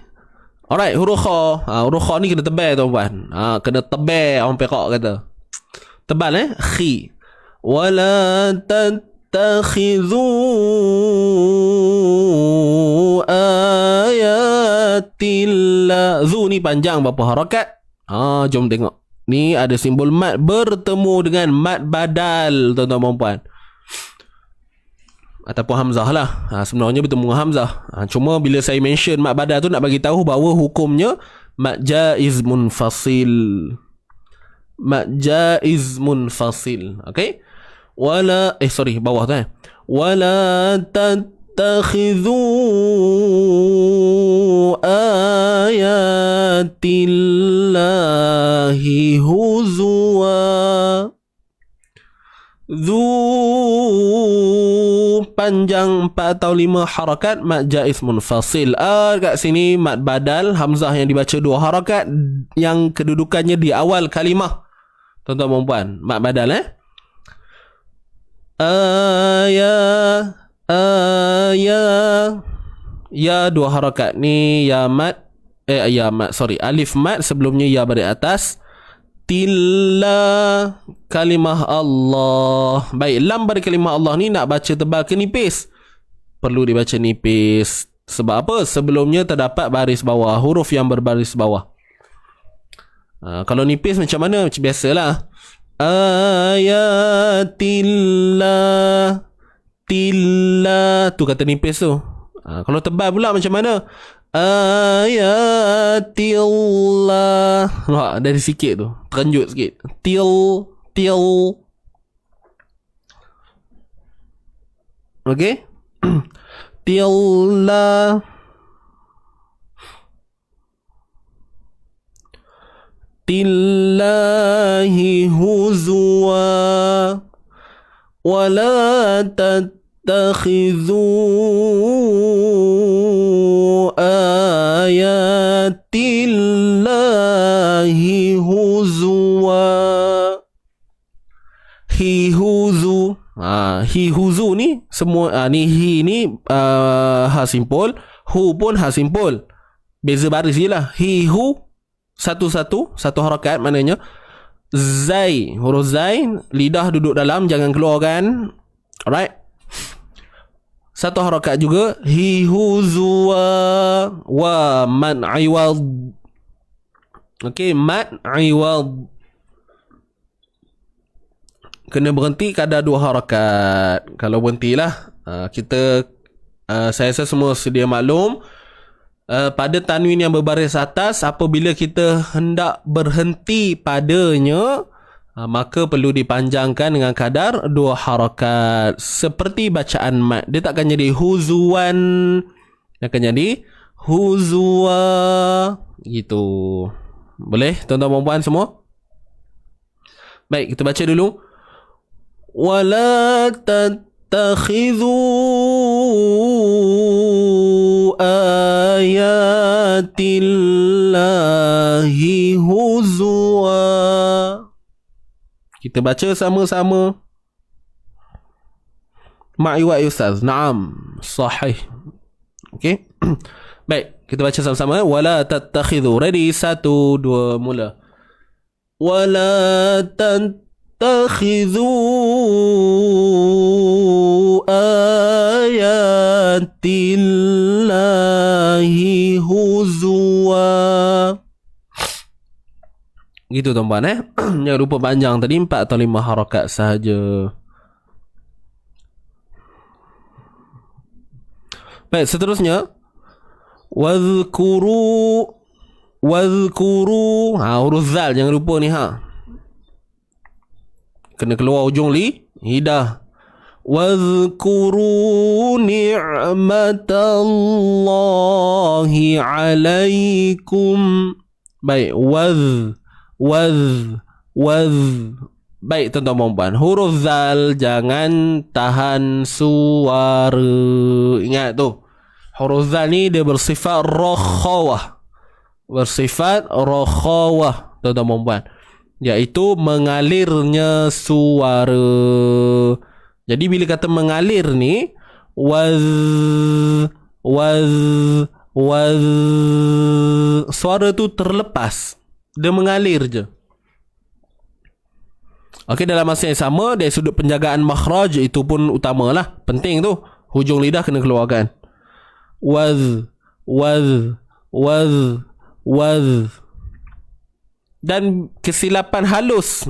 B: Alright, huruf kha. Huruf kha ni kena tebal tuan-puan. Kena tebal, orang Perak kata. Tebal khi. Wala tattakhidhu ayatillah. Zu ni panjang berapa harakat? Jom tengok. Ni ada simbol mat bertemu dengan mat badal, tuan-tuan dan puan. Ataupun hamzah lah. Sebenarnya bertemu dengan hamzah. Cuma bila saya mention mat badal tu nak bagi tahu bahawa hukumnya mat jaiz munfasil. Mat jaiz munfasil. Okey? Wala bawah tu wala tattakhidhu ayatillahi huzwa. Panjang 4 atau 5 harakat, mat jaiz munfasil. Kat sini mat badal, hamzah yang dibaca 2 harakat yang kedudukannya di awal kalimah. Tuan-tuan dan puan, mat badal ya 2 harakat ni, alif mat sebelumnya ya baris atas. Tilla kalimah Allah. Baik, lam pada kalimah Allah ni nak baca tebal ke nipis? Perlu dibaca nipis. Sebab apa? Sebelumnya terdapat baris bawah, huruf yang berbaris bawah. Kalau nipis macam mana? Macam biasalah. Ayatillah. Tilla tu kata nipis tu. Kalau tebal pula macam mana? Ayatillah. Dari sikit tu, terenjut sikit. Til. Okey. Tillah. Tillahi huzwa. Wala tattakhidhu ayatillahi huzwa. Hi huzu. Hi huzu ni semua ni hi ni ha simpul, hu pun ha simpul. Beza baris je lah. Hi hu satu harakat, maknanya zai, huruf zai, lidah duduk dalam, jangan keluarkan. Alright. Satu harakat juga. Hi huzwa wa man iwad. Okey, mat iwad. Kena berhenti kadar 2 harakat. Kalau berhentilah, saya rasa semua sedia maklum. Pada tanwin yang berbaris atas, apabila kita hendak berhenti padanya, maka perlu dipanjangkan dengan kadar 2 harakat. Seperti bacaan mat. Dia tak akan jadi huzuan, dia akan jadi huzwa. Gitu. Boleh tuan-tuan dan puan semua? Baik, kita baca dulu. Wala tattakhidhu ayatillahi huzwa. Kita baca sama-sama. Ma'i wa ustaz. Naam, sahih. Okey. Baik, kita baca sama-sama. Wala tattakhidhu. Ready? 1, 2, mula. Wala tattakhidhu ayatillahi huzwa. Gitu tuan-puan Yang rupa panjang tadi 4 atau 5 harakat sahaja. Baik, seterusnya wadhkuru. Huruf zal jangan lupa ni kena keluar ujung lidah. Wadhkuru ni'matallahi alaikum. Baik, baik tuan-tuan dan puan, huruf zal jangan tahan suara. Ingat tu, huruf zal ni dia bersifat rakhawah. bersifat rakhawah, tuan-tuan dan puan, iaitu mengalirnya suara. Jadi bila kata mengalir ni, waz, suara tu terlepas, dia mengalir je. Okey, dalam masa yang sama, dari sudut penjagaan makhraj itu pun utamalah, penting tu, hujung lidah kena keluarkan. Waz. Dan kesilapan halus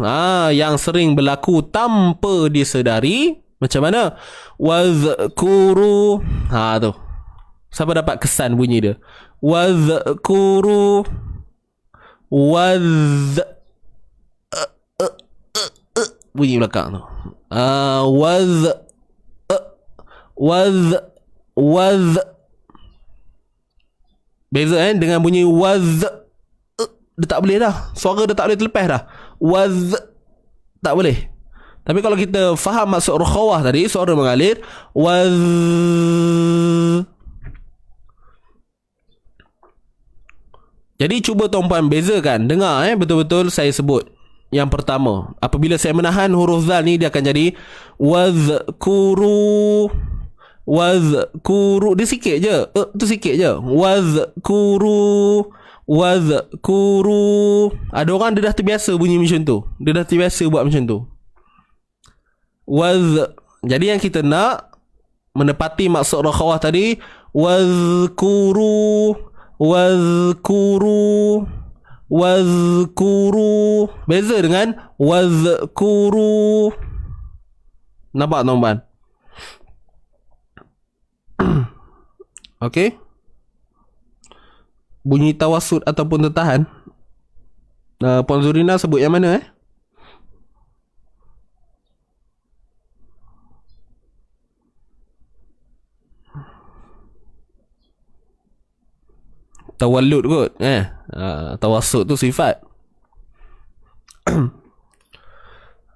B: yang sering berlaku tanpa disedari, macam mana? Wazkuru. Tu. Siapa dapat kesan bunyi dia? Wazkuru. Bunyi belakang tu. Beza dengan bunyi dia tak boleh dah. Suara dia tak boleh terlepas dah. Tak boleh. Tapi kalau kita faham maksud rakhawah tadi, suara mengalir. Jadi cuba tuan-puan bezakan. Dengar betul-betul saya sebut. Yang pertama, apabila saya menahan huruf zal ni, dia akan jadi wazkuru. Dia sikit je. Tu sikit je. Wazkuru. Ada orang dia dah terbiasa bunyi macam tu. Dia dah terbiasa buat macam tu. Jadi yang kita nak menepati maksud rakhawah tadi, wazkuru. Beza dengan wazkuru. Nampak tuan-tuan? Okey. Bunyi tawassut ataupun tertahan, Puan Zurina sebut yang mana Tawallud kot tawassut tu sifat.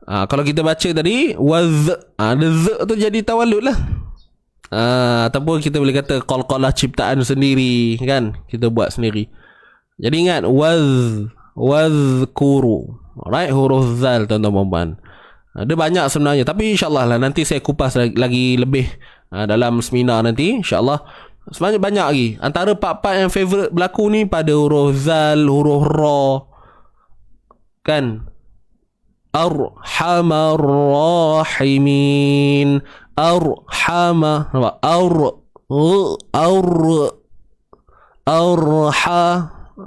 B: Kalau kita baca tadi ada z tu jadi tawallud lah. Ataupun kita boleh kata qalqalah ciptaan sendiri kan, kita buat sendiri. Jadi ingat wazkuru. Alright, huruf zal tuan-tuan dan puan. Ada banyak sebenarnya, tapi insyaAllah lah nanti saya kupas lagi lebih dalam seminar nanti insyaAllah. Sebenarnya banyak lagi. Antara part-part yang favourite berlaku ni pada huruf zal, huruf ra kan. Arhamar rahimin. Arhama. Nampak?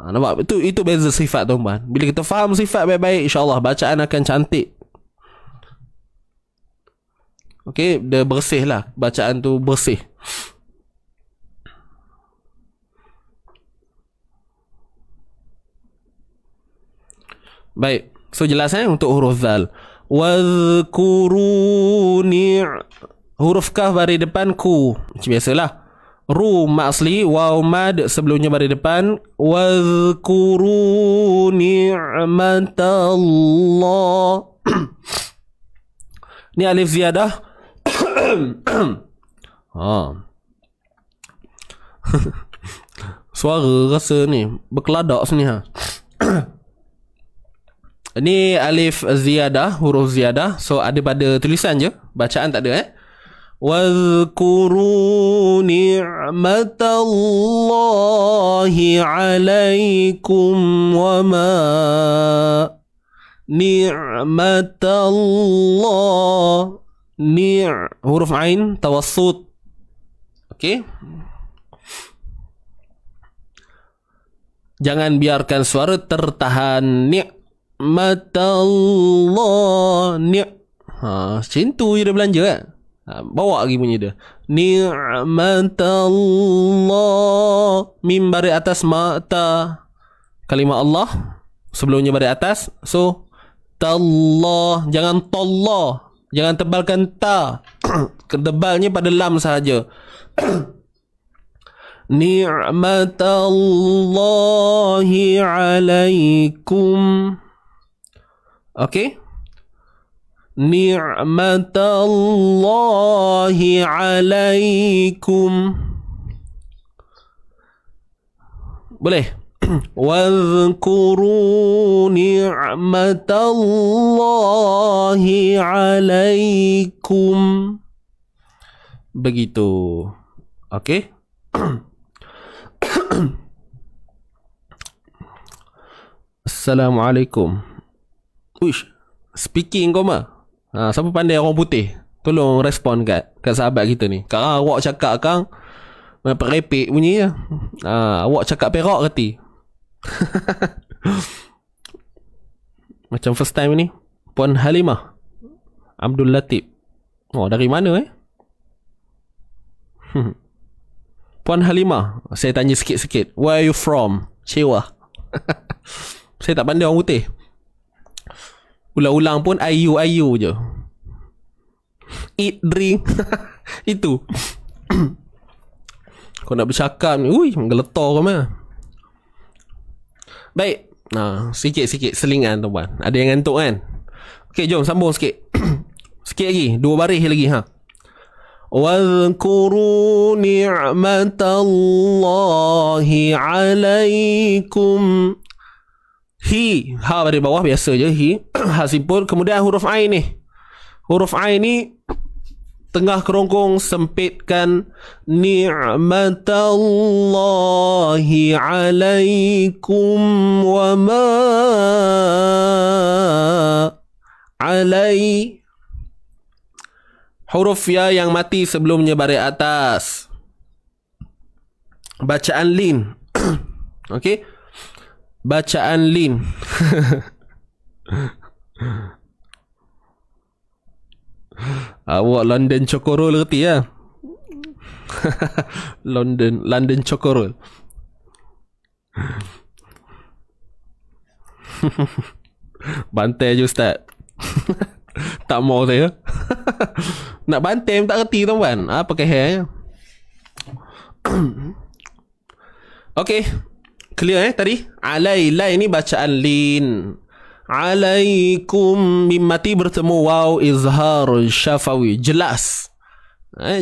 B: Nampak? Itu beza sifat tuan-tuan. Bila kita faham sifat baik-baik, insyaAllah bacaan akan cantik. Okey, dia bersih lah. Bacaan tu bersih. Baik. So jelas untuk huruf zal. Wadhkuruni. Huruf kaf baris depan ku. Macam biasalah. Ru mat asli, waw mad sebelumnya baris depan. Wadhkuru ni'matallah. Ni alif ziyadah. Suara rasa ni berkeladak sini Ni alif ziyadah, huruf ziyadah. So ada pada tulisan je, bacaan tak ada Wadhkuru ni'matallahi alaikum wa ma ni'matallah huruf ain tawassut. Okey, jangan biarkan suara tertahan. Ni'matallah macam tu je dia belanja kan. Bawa lagi bunyi dia. Ni'matallah. Mim baris atas mata. Kalimah Allah sebelumnya baris atas. So tallah. Jangan tallah. Jangan tebalkan ta. Kedebalnya pada lam sahaja. Ni'matallahi alaikum. Okey. Ni'matallahi alaikum. Boleh? واذكروا نعمة الله عليكم. Begitu. Okey. Assalamualaikum. Uish, speaking kau mah. Siapa pandai orang putih? Tolong respon kat sahabat kita ni. Sekarang awak cakap kang merepek bunyi ya. Awak cakap perak reti. Macam first time ni. Puan Halimah Abdul Latif. Oh, dari mana Puan Halimah, saya tanya sikit-sikit. Where are you from? Cewa. Saya tak pandai orang putih. Ulang-ulang pun ayu je. Eat, drink. Itu. Kau nak bercakap ni, menggeletar kau mah. Baik. Sikit-sikit selingan tuan. Ada yang ngantuk kan? Okey, jom sambung sikit. Sikit lagi, 2 baris lagi واذكروا نعمة الله عليكم. Hi, ha dari bawah biasa je, hi. Ha simpul. Kemudian huruf ain ni. Huruf ain ni tengah kerongkong sempitkan. Ni'matallahi alaikum wa ma alai. Huruf ya yang mati sebelumnya baris atas. Bacaan lin. Okey. Bacaan lin. Awak London Chocorol reti ya? London Chocorol. Bantai je Ustaz. Tak mau saya. Nak bantai tak reti tuan. Pakai hair. Okey. Clear tadi? Lai ni bacaan lin. Alaikum mim mati bertemu waw izhar syafawi. Jelas.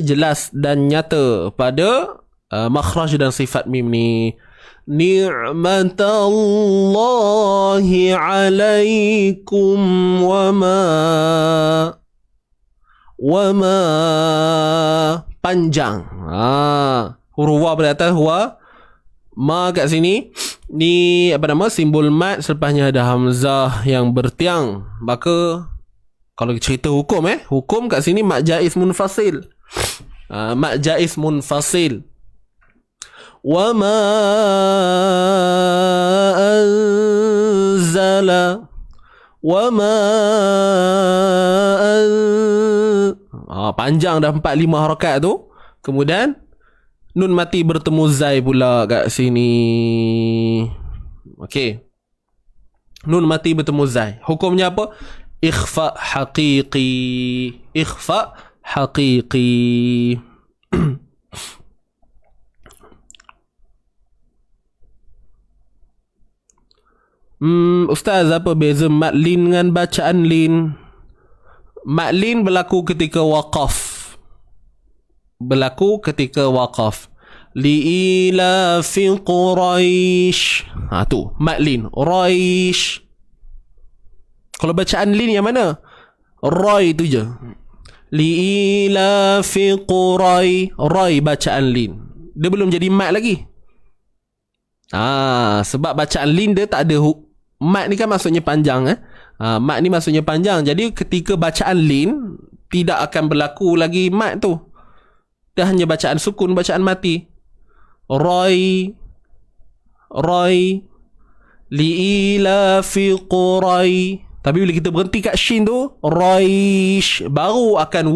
B: Jelas dan nyata pada makhraj dan sifat mim ni. Ni'matallahi alaikum wa ma panjang. Huruf wa pada atas wa. Ma kat sini ni simbol mat, selepasnya ada hamzah yang bertiang. Maka kalau cerita hukum hukum kat sini mat jaiz munfasil. Mat jaiz munfasil. Wa ma anzala wa ma panjang dah 4-5 harakat tu. Kemudian nun mati bertemu zai pula kat sini. Okey. Nun mati bertemu zai. Hukumnya apa? Ikhfa haqiqi. Ikhfa haqiqi. Ustaz, apa beza mat lin dengan bacaan lin? Mat lin berlaku ketika waqaf. Li'ila fi Quraish. Tu mat lin. Quraish. Kalau bacaan lin yang mana? Rai tu je. Li'ila fi Qurai. Rai bacaan lin. Dia belum jadi mat lagi. Sebab bacaan lin dia tak ada mat ni kan maksudnya panjang. Mat ni maksudnya panjang. Jadi ketika bacaan lin tidak akan berlaku lagi mat tu. Dia hanya bacaan sukun, bacaan mati. Rai li'ila fi Qurai. Tapi bila kita berhenti kat shin tu, Raish, baru akan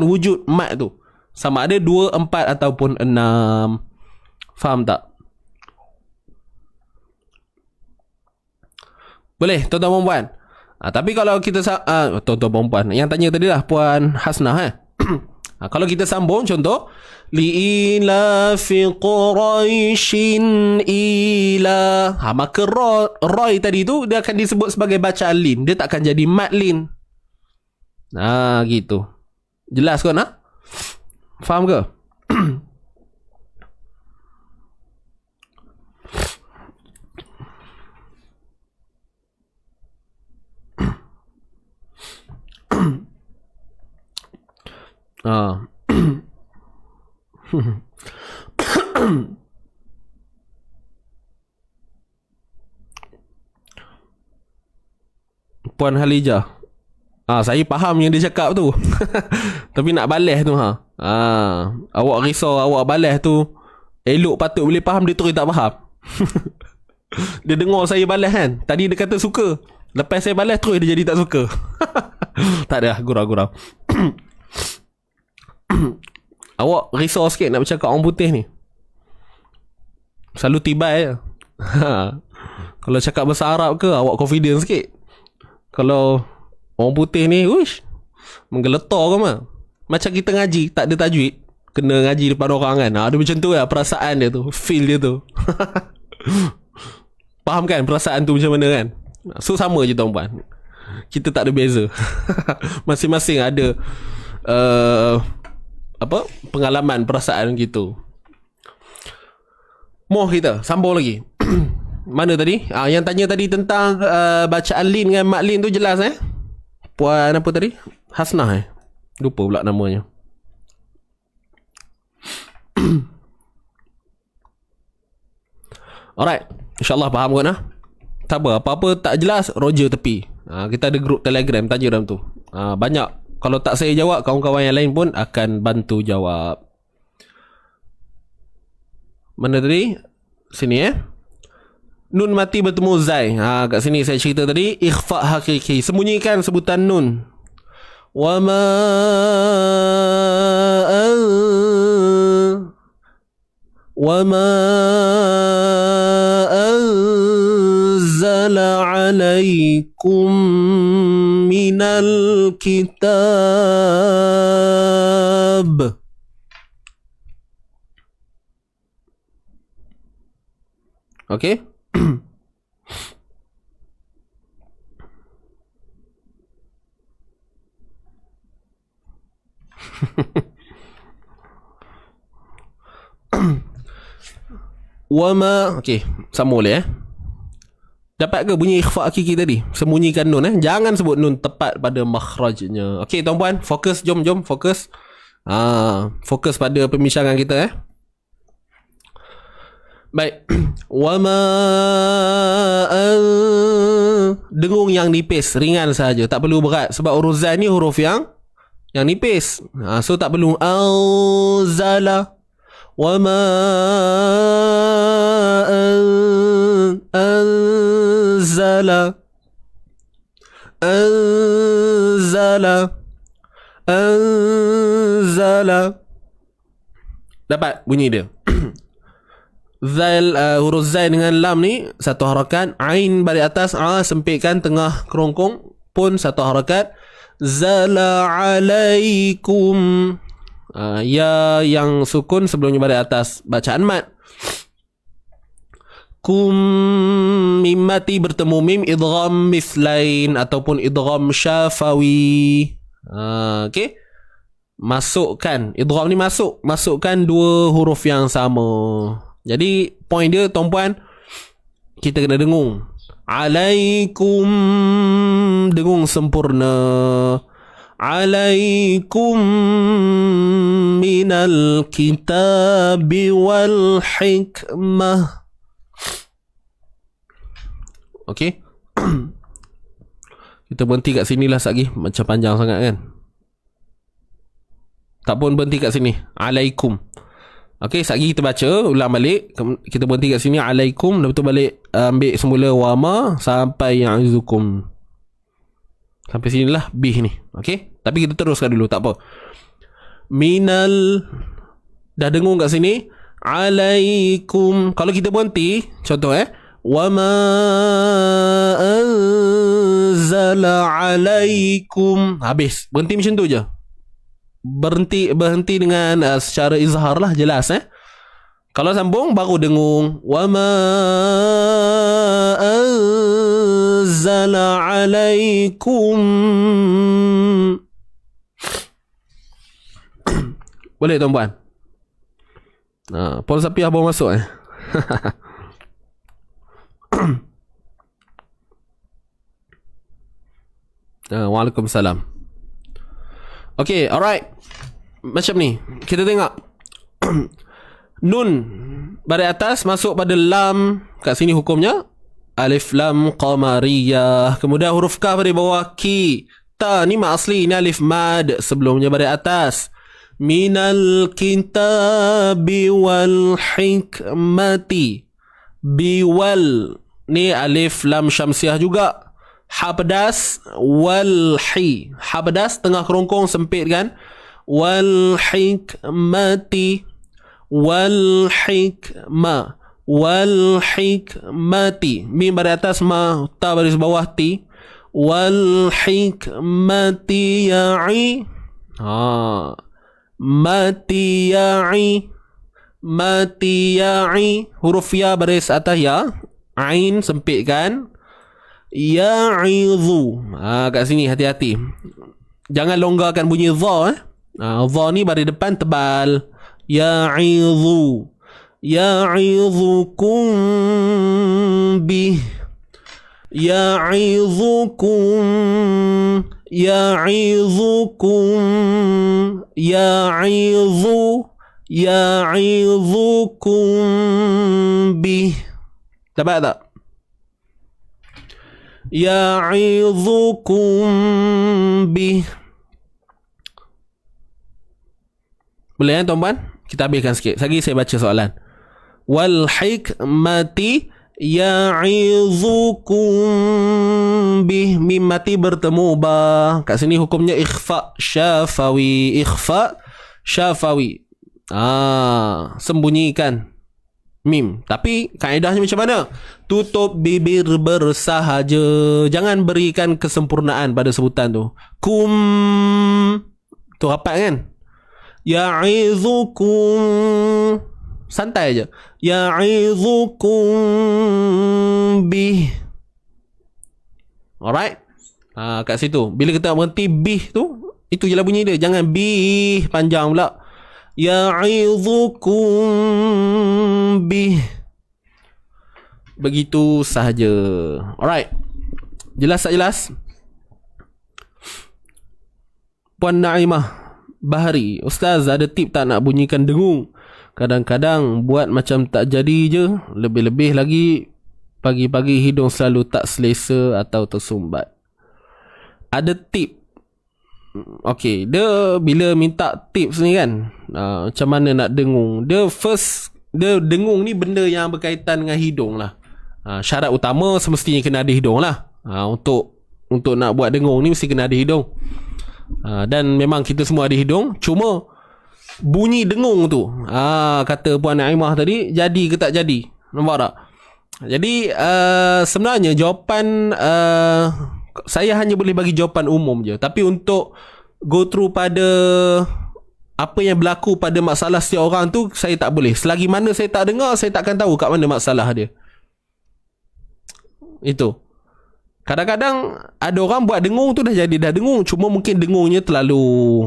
B: wujud mat tu. Sama ada 2, 4 ataupun 6. Faham tak? Boleh, tuan-tuan perempuan. Tapi kalau kita tuan-tuan perempuan, yang tanya tadi lah Puan Hasnah kalau kita sambung contoh, li'ila fi Quraishin ila. Maka Roy tadi tu dia akan disebut sebagai bacaan lin. Dia tak akan jadi mat lin. Gitu. Jelas kan? Faham ke? Ah. Puan Halijah. Saya faham yang dia cakap tu. Tapi nak balas tu awak risau awak balas tu elok patut boleh faham, dia terus tak faham. Dia dengar saya balas kan. Tadi dia kata suka, lepas saya balas terus dia jadi tak suka. Tak ada, gurau-gurau. Awak risau sikit nak bercakap orang putih ni. Selalu tibai je. Kalau cakap bahasa Arab ke, awak confident sikit. Kalau orang putih ni, uish, menggeletar ke mah. Macam kita ngaji, tak ada tajwid, kena ngaji depan orang kan. Ada macam tu lah perasaan dia tu, feel dia tu. Faham kan perasaan tu macam mana kan? So sama je tuan-puan, kita tak ada beza. Masing-masing ada pengalaman perasaan gitu. Mau kita sambung lagi. Mana tadi? Yang tanya tadi tentang bacaan Lin dengan Mak Lin tu jelas Puan apa tadi? Hasnah lupa pula namanya. Alright, InsyaAllah faham kan tak apa-apa tak jelas Roger tepi. Kita ada grup Telegram, tanya dalam tu. Banyak. Kalau tak saya jawab, kawan-kawan yang lain pun akan bantu jawab. Mana tadi? Sini Nun mati bertemu Zai. Kat sini saya cerita tadi, ikhfa hakiki, sembunyikan sebutan nun. Wa ma anzala alaikum minal kitab. Okay. Wama. Okay, sambung boleh Dapat ke bunyi ikhfa hakiki tadi? Sembunyikan nun Jangan sebut nun tepat pada makhrajnya. Okay tuan-puan, fokus, jom fokus. Fokus pada pembincangan kita Baik. Wama dengung yang nipis, ringan saja, tak perlu berat sebab huruf zai ni huruf yang nipis. So tak perlu anzala. Wama anzala dapat bunyi dia. Zail, huruf zai dengan lam ni satu harakat. Ain balik atas, sempitkan tengah kerongkong pun satu harakat. Zala alaikum, ya yang sukun sebelumnya balik atas, bacaan mat. Kum mimati bertemu mim, idgham mislain ataupun idgham syafawi. Okay, masukkan, idgham ni masukkan dua huruf yang sama. Jadi point dia tuan-puan, kita kena dengung. Alaikum, dengung sempurna. Alaikum minal kitabi wal hikmah. Okay. Kita berhenti kat sini lah lagi, macam panjang sangat kan. Tak pun berhenti kat sini. Alaikum. Okay, sekali kita baca, ulang balik. Kita berhenti kat sini, alaikum. Lepas tu balik, ambil semula wama sampai ya'zukum. Sampai sinilah bih ni. Okay, tapi kita teruskan dulu, tak apa. Minal, dah dengung kat sini. Alaikum. Kalau kita berhenti, contoh wama anzala alaikum. Habis, berhenti macam tu je. Berhenti dengan secara izhar lah, jelas Kalau sambung baru dengung. Wama anzala alaikum. Boleh tuan-puan? Paul Sapiah baru masuk Waalaikumsalam. Okay, alright. macam ni. Kita tengok. Nun baris atas masuk pada lam. Kat sini hukumnya alif lam qamariyah. Kemudian huruf kaf di bawah ki. Ta ni mak asli, ni alif mad sebelumnya baris atas. Minal kitabi wal hikmati. Biwal ni alif lam syamsiah juga. Ha pedas wal hi. Ha pedas tengah kerongkong sempit kan. Wal hikmati. Wal hikmah. Wal hikmati. Mim baris atas, ma ta baris bawah ti. Wal hikmati ya'i. Mati ya'i. Mati ya'i. Huruf ya baris atas ya. Ain sempit kan. Ya'idhu. Kat sini hati-hati. Jangan longgarkan bunyi dha. Dha ni baris depan tebal. Ya'idhu. Ya'idhukum bih. Ya'idhukum. Ya'idhukum. Ya'idhu. Ya'idhukum bih. Dapat tak? Ya'idhukum bih. Boleh kan tuan-puan? Kita habiskan sikit. Lagi saya baca soalan. Wal hikmati ya'idhukum bih. Mim mati bertemu ba. Kat sini hukumnya ikhfa syafawi. Ikhfa syafawi. Sembunyikan mim. Tapi kaedahnya macam mana? Tutup bibir bersahaja. Jangan berikan kesempurnaan pada sebutan tu. Kum. Tu rapat kan? Ya'idhukum. Santai je. Ya'idhukum bih. Alright? Kat situ. Bila kita berhenti bih tu, itu je lah bunyi dia. Jangan bih panjang pula. Ya'idhukum bih. Begitu sahaja. Alright. Jelas tak jelas? Puan Naimah Bahari, Ustaz ada tip tak nak bunyikan dengung? Kadang-kadang buat macam tak jadi je. Lebih-lebih lagi pagi-pagi hidung selalu tak selesa atau tersumbat. Ada tip. Okay, dia bila minta tips ni kan, macam mana nak dengung, dia dengung ni benda yang berkaitan dengan hidung lah. Syarat utama semestinya kena ada hidung lah. Untuk nak buat dengung ni mesti kena ada hidung. Dan memang kita semua ada hidung. Cuma bunyi dengung tu, kata Puan Naimah tadi, jadi ke tak jadi? Nampak tak? Jadi sebenarnya jawapan, saya hanya boleh bagi jawapan umum je. Tapi untuk go through pada apa yang berlaku pada masalah setiap orang tu, saya tak boleh. Selagi mana saya tak dengar, saya takkan tahu kat mana masalah dia. Itu. Kadang-kadang ada orang buat dengung tu dah dengung, cuma mungkin dengungnya terlalu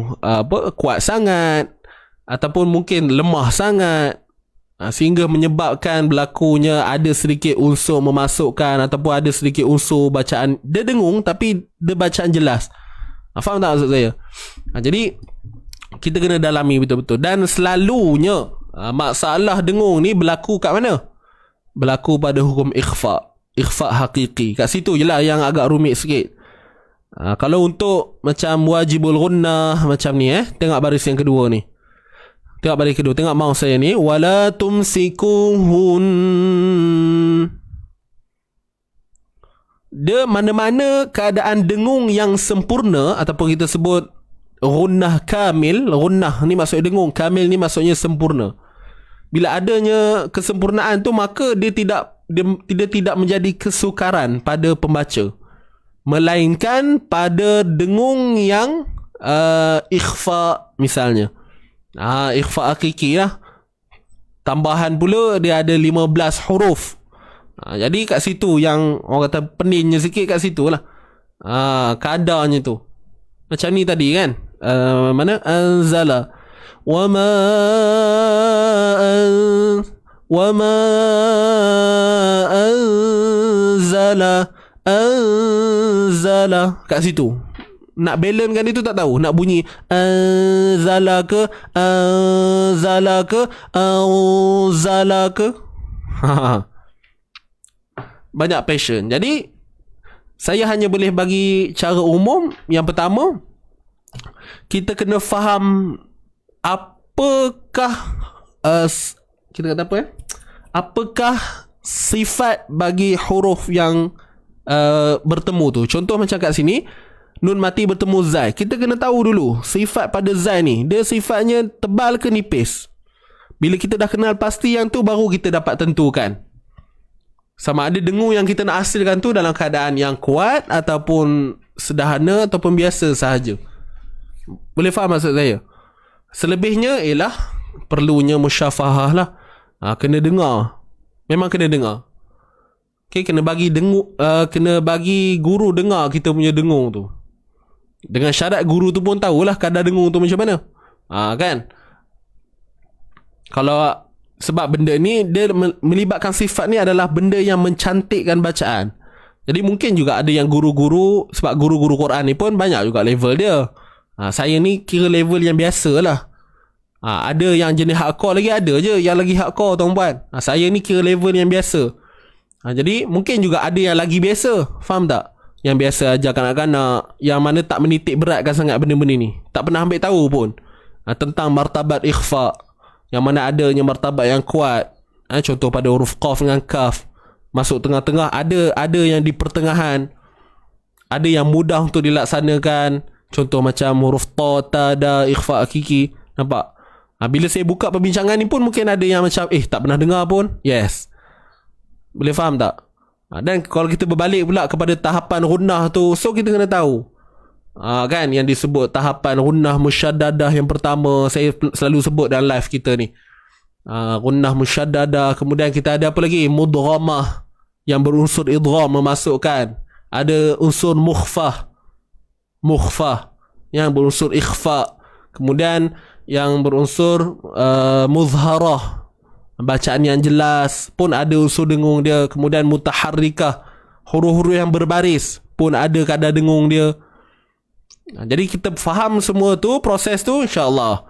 B: kuat sangat, ataupun mungkin lemah sangat, sehingga menyebabkan berlakunya ada sedikit unsur memasukkan, ataupun ada sedikit unsur bacaan. Dia dengung tapi dia bacaan jelas. Faham tak maksud saya? Jadi kita kena dalami betul-betul. Dan selalunya masalah dengung ni berlaku kat mana? Berlaku pada hukum ikhfa. Ikhfa hakiki. Kat situ je lah yang agak rumit sikit. Kalau untuk macam wajibul gunnah macam ni, tengok baris yang kedua ni. Tengok baris kedua. Tengok mouse saya ni. Wala tumsikuhun. Dia mana-mana keadaan dengung yang sempurna, ataupun kita sebut gunnah kamil. Gunnah ni maksudnya dengung, kamil ni maksudnya sempurna. Bila adanya kesempurnaan tu, maka dia tidak menjadi kesukaran pada pembaca, melainkan pada dengung yang ikhfa misalnya. Ikhfa hakiki lah. Tambahan pula dia ada 15 huruf. Jadi kat situ yang orang kata peninnya sikit, kat situ lah. Kadarnya tu. Macam ni tadi kan. Mana? Anzala. Wama anzala kat situ. nak balance kan itu tak tahu, nak bunyi zalaka zalaka banyak passion. Jadi saya hanya boleh bagi cara umum. Yang pertama, kita kena faham apakah kita kata apa apakah sifat bagi huruf yang bertemu tu. Contoh macam kat sini, nun mati bertemu zai. Kita kena tahu dulu sifat pada zai ni, dia sifatnya tebal ke nipis. Bila kita dah kenal pasti yang tu, baru kita dapat tentukan sama ada dengung yang kita nak hasilkan tu dalam keadaan yang kuat ataupun sederhana ataupun biasa sahaja. Boleh faham maksud saya? Selebihnya ialah perlunya musyafahah lah. Kena dengar. Memang kena dengar. Okay, kena bagi kena bagi guru dengar kita punya dengung tu. Dengan syarat guru tu pun tahulah kadar dengung tu macam mana. Kan? Kalau sebab benda ni dia melibatkan sifat ni adalah benda yang mencantikkan bacaan. Jadi mungkin juga ada yang guru-guru, sebab guru-guru Quran ni pun banyak juga level dia. Saya ni kira level yang biasa lah. Ada yang jenis hardcore lagi, ada je yang lagi hardcore tuan-puan. Saya ni kira level yang biasa. Jadi mungkin juga ada yang lagi biasa. Faham tak? Yang biasa ajar kanak-kanak, yang mana tak menitik beratkan sangat benda-benda ni, tak pernah ambil tahu pun tentang martabat ikhfa, yang mana adanya martabat yang kuat. Contoh pada huruf qaf dengan kaf, masuk tengah-tengah, ada yang di pertengahan, ada yang mudah untuk dilaksanakan. Contoh macam huruf ta, ta, da, ikhfa, hakiki. Nampak? Bila saya buka perbincangan ni pun mungkin ada yang macam tak pernah dengar pun. Yes. Boleh faham tak? Dan kalau kita berbalik pula kepada tahapan gunnah tu, so kita kena tahu kan yang disebut tahapan gunnah musyaddadah yang pertama. Saya selalu sebut dalam live kita ni, gunnah musyaddadah. Kemudian kita ada apa lagi? Mudghamah, yang berunsur idgham, memasukkan. Ada unsur mukhfah yang berunsur ikhfa. Kemudian yang berunsur muzharah, bacaan yang jelas pun ada unsur dengung dia. Kemudian mutaharrikah, huruf-huruf yang berbaris pun ada kadar dengung dia. Jadi kita faham semua tu, proses tu, insya-Allah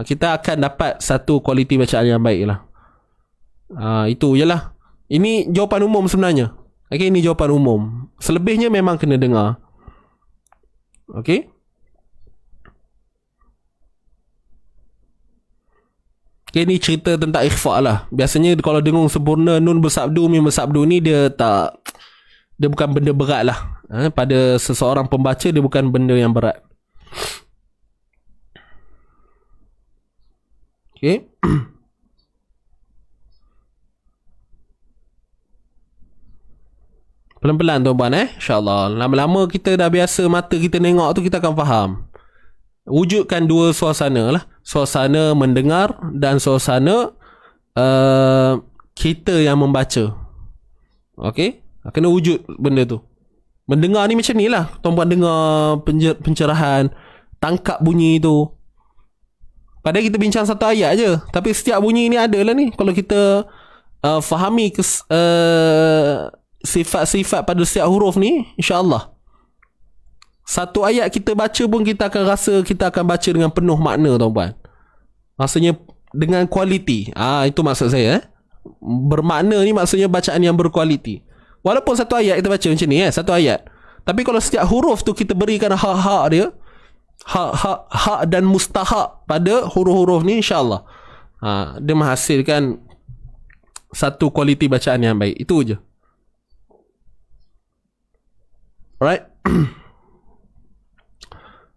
B: kita akan dapat satu kualiti bacaan yang baik lah. Itu je lah. Ini jawapan umum sebenarnya. Okay, ini jawapan umum. Selebihnya memang kena dengar. Okay. Okay, ni cerita tentang ikhfa lah. Biasanya kalau dengung sempurna, nun bersabdu, mim bersabdu ni dia bukan benda berat lah. Pada seseorang pembaca, dia bukan benda yang berat. Okay. Pelan-pelan tuan-puan InsyaAllah. Lama-lama kita dah biasa, mata kita tengok tu, kita akan faham. Wujudkan dua suasana lah. Suasana mendengar dan suasana kita yang membaca. Okay, kena wujud benda tu. Mendengar ni macam ni lah. Tuan-puan dengar pencerahan, tangkap bunyi tu. Padahal kita bincang satu ayat je, tapi setiap bunyi ni ada lah ni. Kalau kita fahami sifat-sifat pada setiap huruf ni, insyaAllah satu ayat kita baca pun kita akan rasa kita akan baca dengan penuh makna tuan-puan. Maksudnya dengan kualiti. Itu maksud saya. Bermakna ni maksudnya bacaan yang berkualiti. Walaupun satu ayat kita baca macam ni satu ayat, tapi kalau setiap huruf tu kita berikan hak-hak dia, hak dan mustahak pada huruf-huruf ni, insyaAllah dia menghasilkan satu kualiti bacaan yang baik. Itu je. Alright.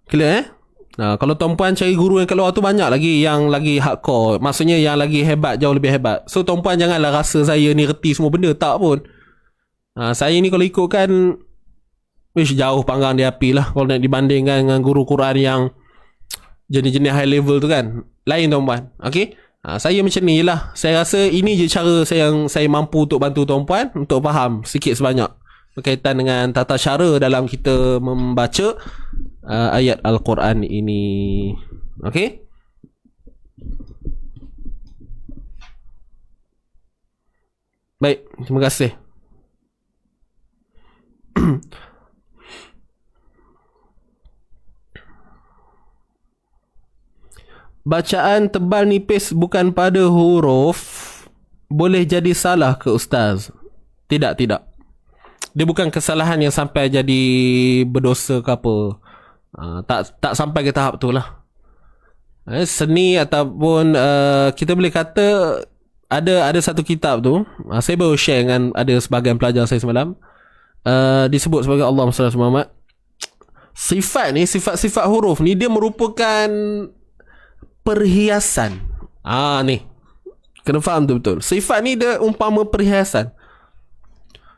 B: Clear kalau tuan-puan cari guru yang kat luar tu, banyak lagi yang lagi hardcore. Maksudnya yang lagi hebat, jauh lebih hebat. So tuan-puan janganlah rasa saya ni reti semua benda. Tak pun. Saya ni kalau ikutkan jauh panggang di api lah kalau nak dibandingkan dengan guru Quran yang jenis-jenis high level tu kan. Lain tuan-puan. Okay. Saya macam ni lah. Saya rasa ini je cara yang saya mampu untuk bantu tuan-puan untuk faham sikit sebanyak berkaitan dengan tata cara dalam kita membaca ayat Al-Quran ini. Okay. Baik, terima kasih. bacaan tebal nipis bukan pada huruf boleh jadi salah ke Ustaz? Tidak. Dia bukan kesalahan yang sampai jadi berdosa ke apa. Tak sampai ke tahap tu lah. Seni ataupun kita boleh kata ada satu kitab tu, saya baru share dengan ada sebahagian pelajar saya semalam. Disebut sebagai Allahumma salli ala Muhammad. Sifat huruf ni dia merupakan perhiasan. Ni kena faham tu betul. Sifat ni dia umpama perhiasan.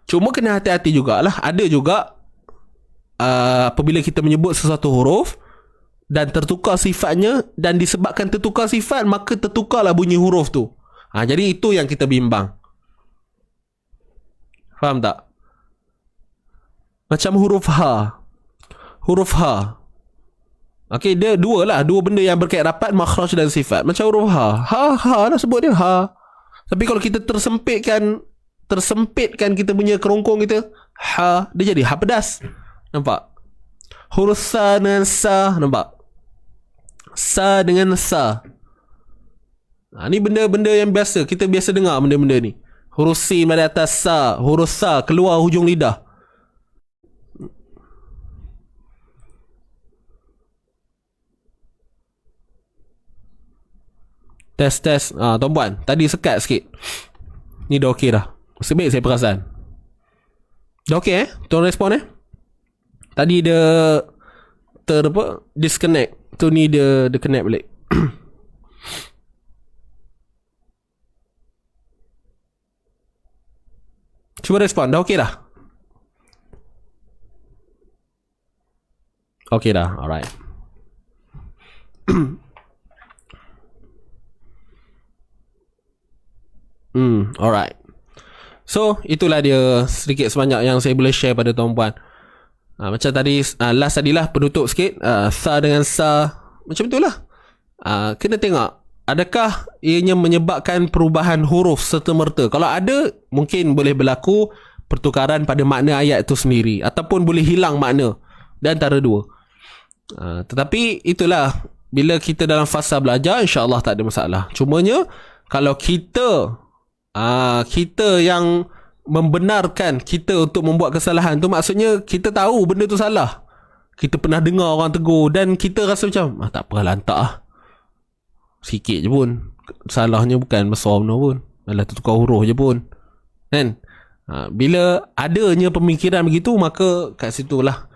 B: Cuma kena hati-hati jugalah. Ada juga apabila kita menyebut sesuatu huruf dan tertukar sifatnya, dan disebabkan tertukar sifat, maka tertukarlah bunyi huruf tu. Jadi itu yang kita bimbang. Faham tak? Macam huruf ha. Okey, dia dua benda yang berkait rapat, makhraj dan sifat. Macam huruf ha lah sebut dia ha. Tapi kalau kita tersempitkan kita punya kerongkong kita, ha, dia jadi ha pedas. Nampak? Huruf sa dengan sa, nampak? Sa dengan sa. Ni benda-benda yang biasa, kita biasa dengar benda-benda ni. Huruf sin pada atas sa, huruf sa keluar hujung lidah. Test. Tuan-puan, tadi sekat sikit. Ni dah okey dah. Sebab saya perasan. Dah okey Tuan respon Tadi dia disconnect. Tu ni dia connect balik. Cuba respon. Dah okey dah? Okey dah. Alright. Alright. So itulah dia sedikit sebanyak yang saya boleh share pada tuan-puan. Macam tadi last tadilah penutup sikit, sa dengan sa macam itulah. Kena tengok adakah ianya menyebabkan perubahan huruf serta-merta. Kalau ada, mungkin boleh berlaku pertukaran pada makna ayat itu sendiri, ataupun boleh hilang makna di antara dua. Tetapi itulah, bila kita dalam fasa belajar, insya-Allah tak ada masalah. Cumanya kalau kita yang membenarkan kita untuk membuat kesalahan tu, maksudnya kita tahu benda tu salah, kita pernah dengar orang tegur, dan kita rasa macam tak apalah, lantak sikit je pun, salahnya bukan besar benar pun, malah tukar huruf je pun kan. Bila adanya pemikiran begitu, maka kat situlah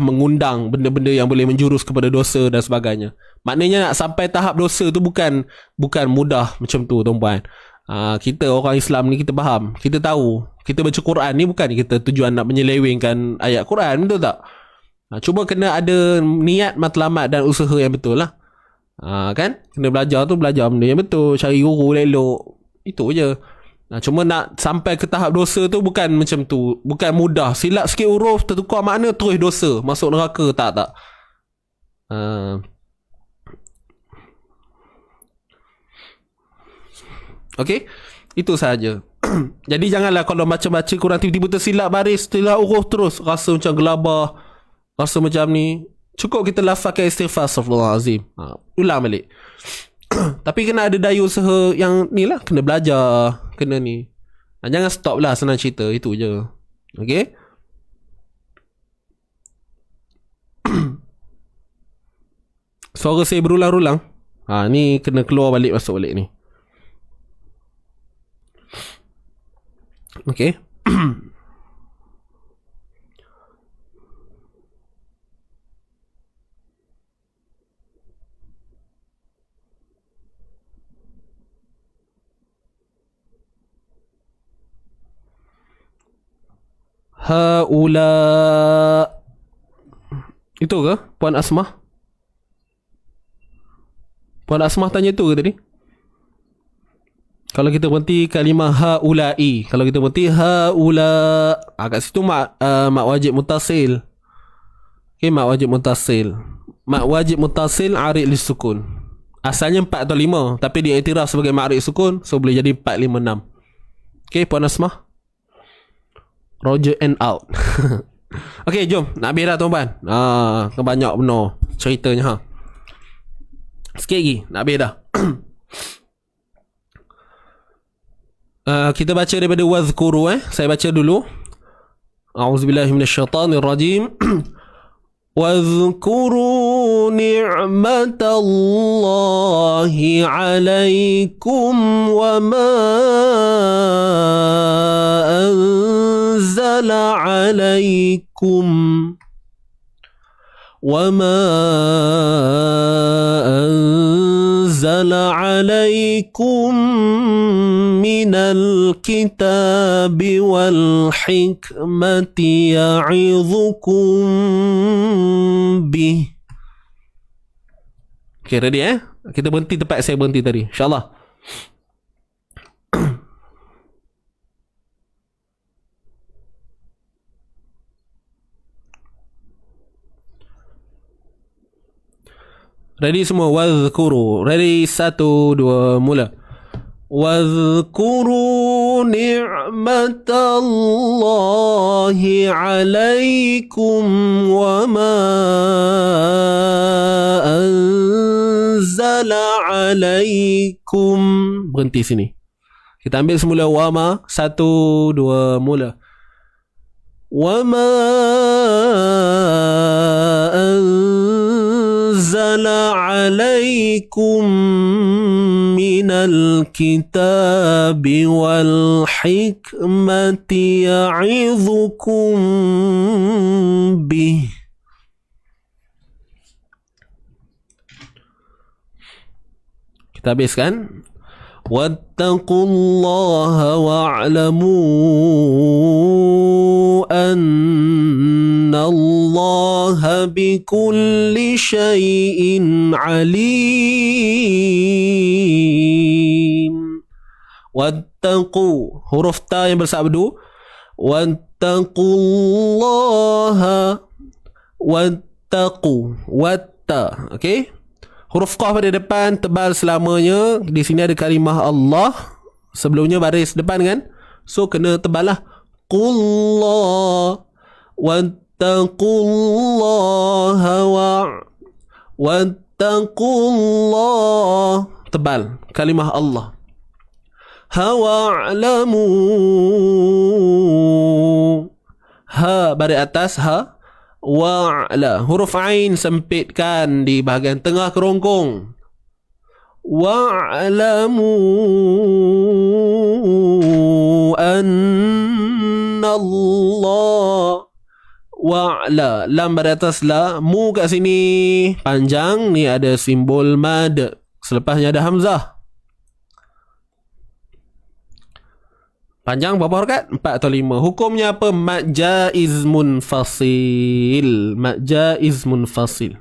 B: mengundang benda-benda yang boleh menjurus kepada dosa dan sebagainya. Maknanya nak sampai tahap dosa tu bukan mudah macam tu tuan-puan. Kita orang Islam ni, kita faham, kita tahu, kita baca Quran ni bukan kita tujuan nak menyelewengkan ayat Quran, betul tak? Cuma kena ada niat, matlamat dan usaha yang betul lah. Kan? Kena belajar benda yang betul, cari guru elok, itu je. Cuma nak sampai ke tahap dosa tu bukan macam tu, bukan mudah. Silap sikit huruf, tertukar makna, terus dosa, masuk neraka, tak. Okey, itu sahaja. Jadi janganlah kalau baca-baca Quran tiba-tiba tersilap baris, tersilap huruf terus, rasa macam gelabah, rasa macam ni. Cukup kita lafazkan istighfar, astaghfirullahalazim, ulang balik. Tapi kena ada daya usaha yang ni lah, kena belajar, kena ni. Jangan stop lah, senang cerita, itu je. Okey. Suara saya berulang-ulang. Ni kena keluar balik, masuk balik ni. Okey. Haula. Itu ke Puan Asmah? Puan Asmah tanya tu ke tadi? Kalau kita berhenti kalimah haulai, kalau kita berhenti haula, kat situ mak wajib mutasil. Okay, mak wajib mutasil. Mak wajib mutasil arid li sukun. Asalnya 4 atau 5, tapi dia iktiraf sebagai ma'arid sukun, so boleh jadi 4, 5, 6. Okay, Puan Asmah. Roger and out. Okay, jom nak habis dah tuan-tuan. Banyak benar ceritanya Sikit lagi, nak habis dah. Kita baca daripada wadhkuru. Saya baca dulu. A'udzubillahi minasyaitanirrajim. واذكروا نعمة الله عليكم وما أنزل عليكم من الكتاب والحكمة يعظكم به. Okay, ready Kita berhenti tempat saya berhenti tadi, InsyaAllah. Ready semua? Wadhkuru. Ready? 1, 2, mula. واذكروا نعمة الله عليكم وما أنزل عليكم. Berhenti sini. Kita ambil semula wama. 1, 2, mula. وما أنزل عليكم من الكتاب والحكمة يعظكم به. Kita habiskan. واتقوا الله واعلموا أن الله بكل شيء عليم. واتقوا, huruf ta yang bersabdu. واتقوا الله. واتقوا, watta, okay. Huruf qaf pada depan tebal selamanya. Di sini ada kalimah Allah. Sebelumnya baris depan kan? So kena tebal lah. Qullah. Wattaqullaha wattaqullah. Tebal. Kalimah Allah. Hawa'lamu. Ha baris atas. Ha. Wa'la, huruf ain sempitkan di bahagian tengah kerongkong. Wa'lamu anna Allah. Wa'la, lam pada atas la, mu kat sini panjang, ni ada simbol mad, selepasnya ada hamzah. Panjang berapa harakat? 4 atau 5. Hukumnya apa? Mad jaiz munfasil. Mad jaiz munfasil.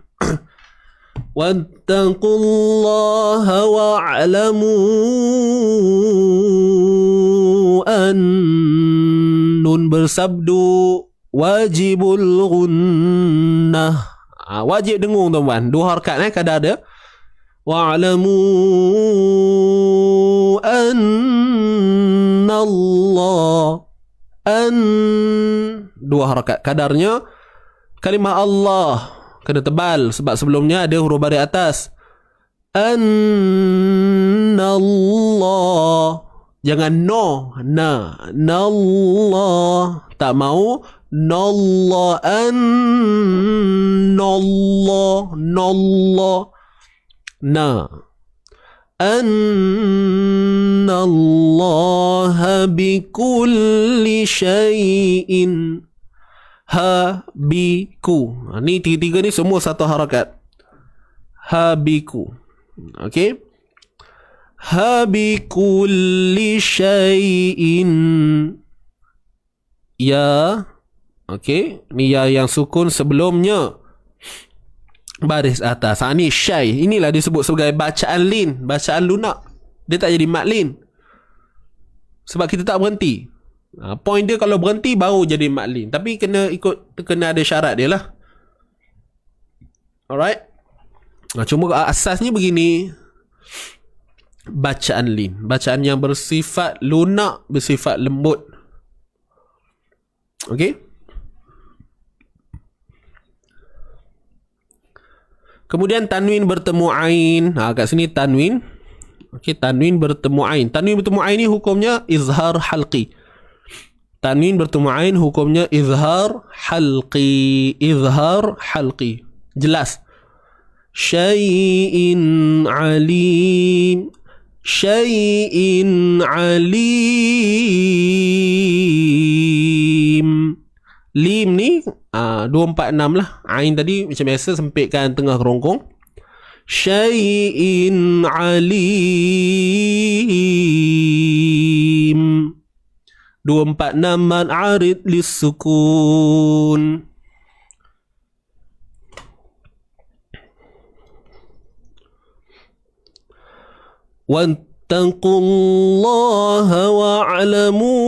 B: Wattaqullaha wa'lamu an nun bersabdu wajibul gunnah. Wajib dengung tuan-tuan. 2 harakat kadar ada. Wa'lamu anna Allah. An 2 harakat kadarnya. Kalimah Allah kena tebal sebab sebelumnya ada huruf baris atas. Anna Allah. Jangan no, na. Nallah. Tak mau nallah. Annallah. Nallah. Na. Anna Allah bikulli syai'in. Ha biku. Ni tiga-tiga ni semua satu harakat. Ha biku. Okey. Ha bikulli syai'in. Ya. Okey. Ni ya yang sukun sebelumnya baris atas. Ni syai. Inilah disebut sebagai bacaan lin, bacaan lunak. Dia tak jadi mat lin sebab kita tak berhenti. Point dia kalau berhenti baru jadi mat lin, tapi kena ada syarat dia lah. Alright. Cuma asasnya begini. Bacaan lin, bacaan yang bersifat lunak, bersifat lembut. Okey. Kemudian tanwin bertemu ain. Kat sini tanwin. Okey, tanwin bertemu ain. Tanwin bertemu ain ni hukumnya izhar halqi. Tanwin bertemu ain hukumnya izhar halqi. Izhar halqi. Jelas. Syai'in alim. Syai'in alim. Lim ni 246 lah. Ain tadi macam biasa sempitkan tengah kerongkong. Syai'in alim. 246 man arid lissukun. واتقوا الله واعلموا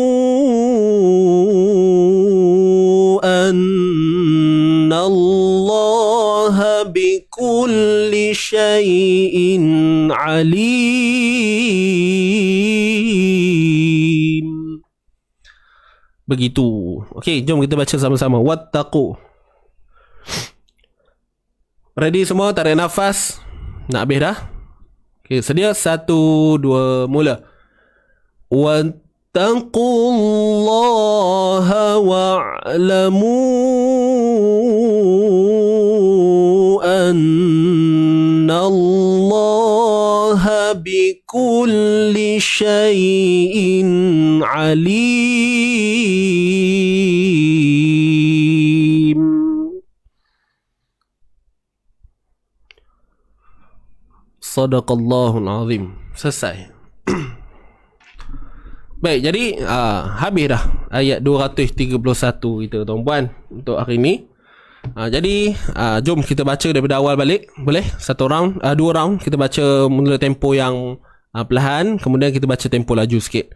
B: أن الله بكل شيء عليم. Begitu. Okey, jom kita baca sama-sama. Wattaqu. Ready semua? Tarik nafas. Nak habis dah? Okay, sedia 1, 2, mula. Wattaqullaha wa'lamu annallaha bikulli syai'in alim. Sadaqallahul azim. Selesai. Baik, jadi habis dah ayat 231 kita tuan-puan untuk hari ni. Jadi jom kita baca daripada awal balik. Boleh? Satu round, dua round kita baca mula tempo yang perlahan, kemudian kita baca tempo laju sikit.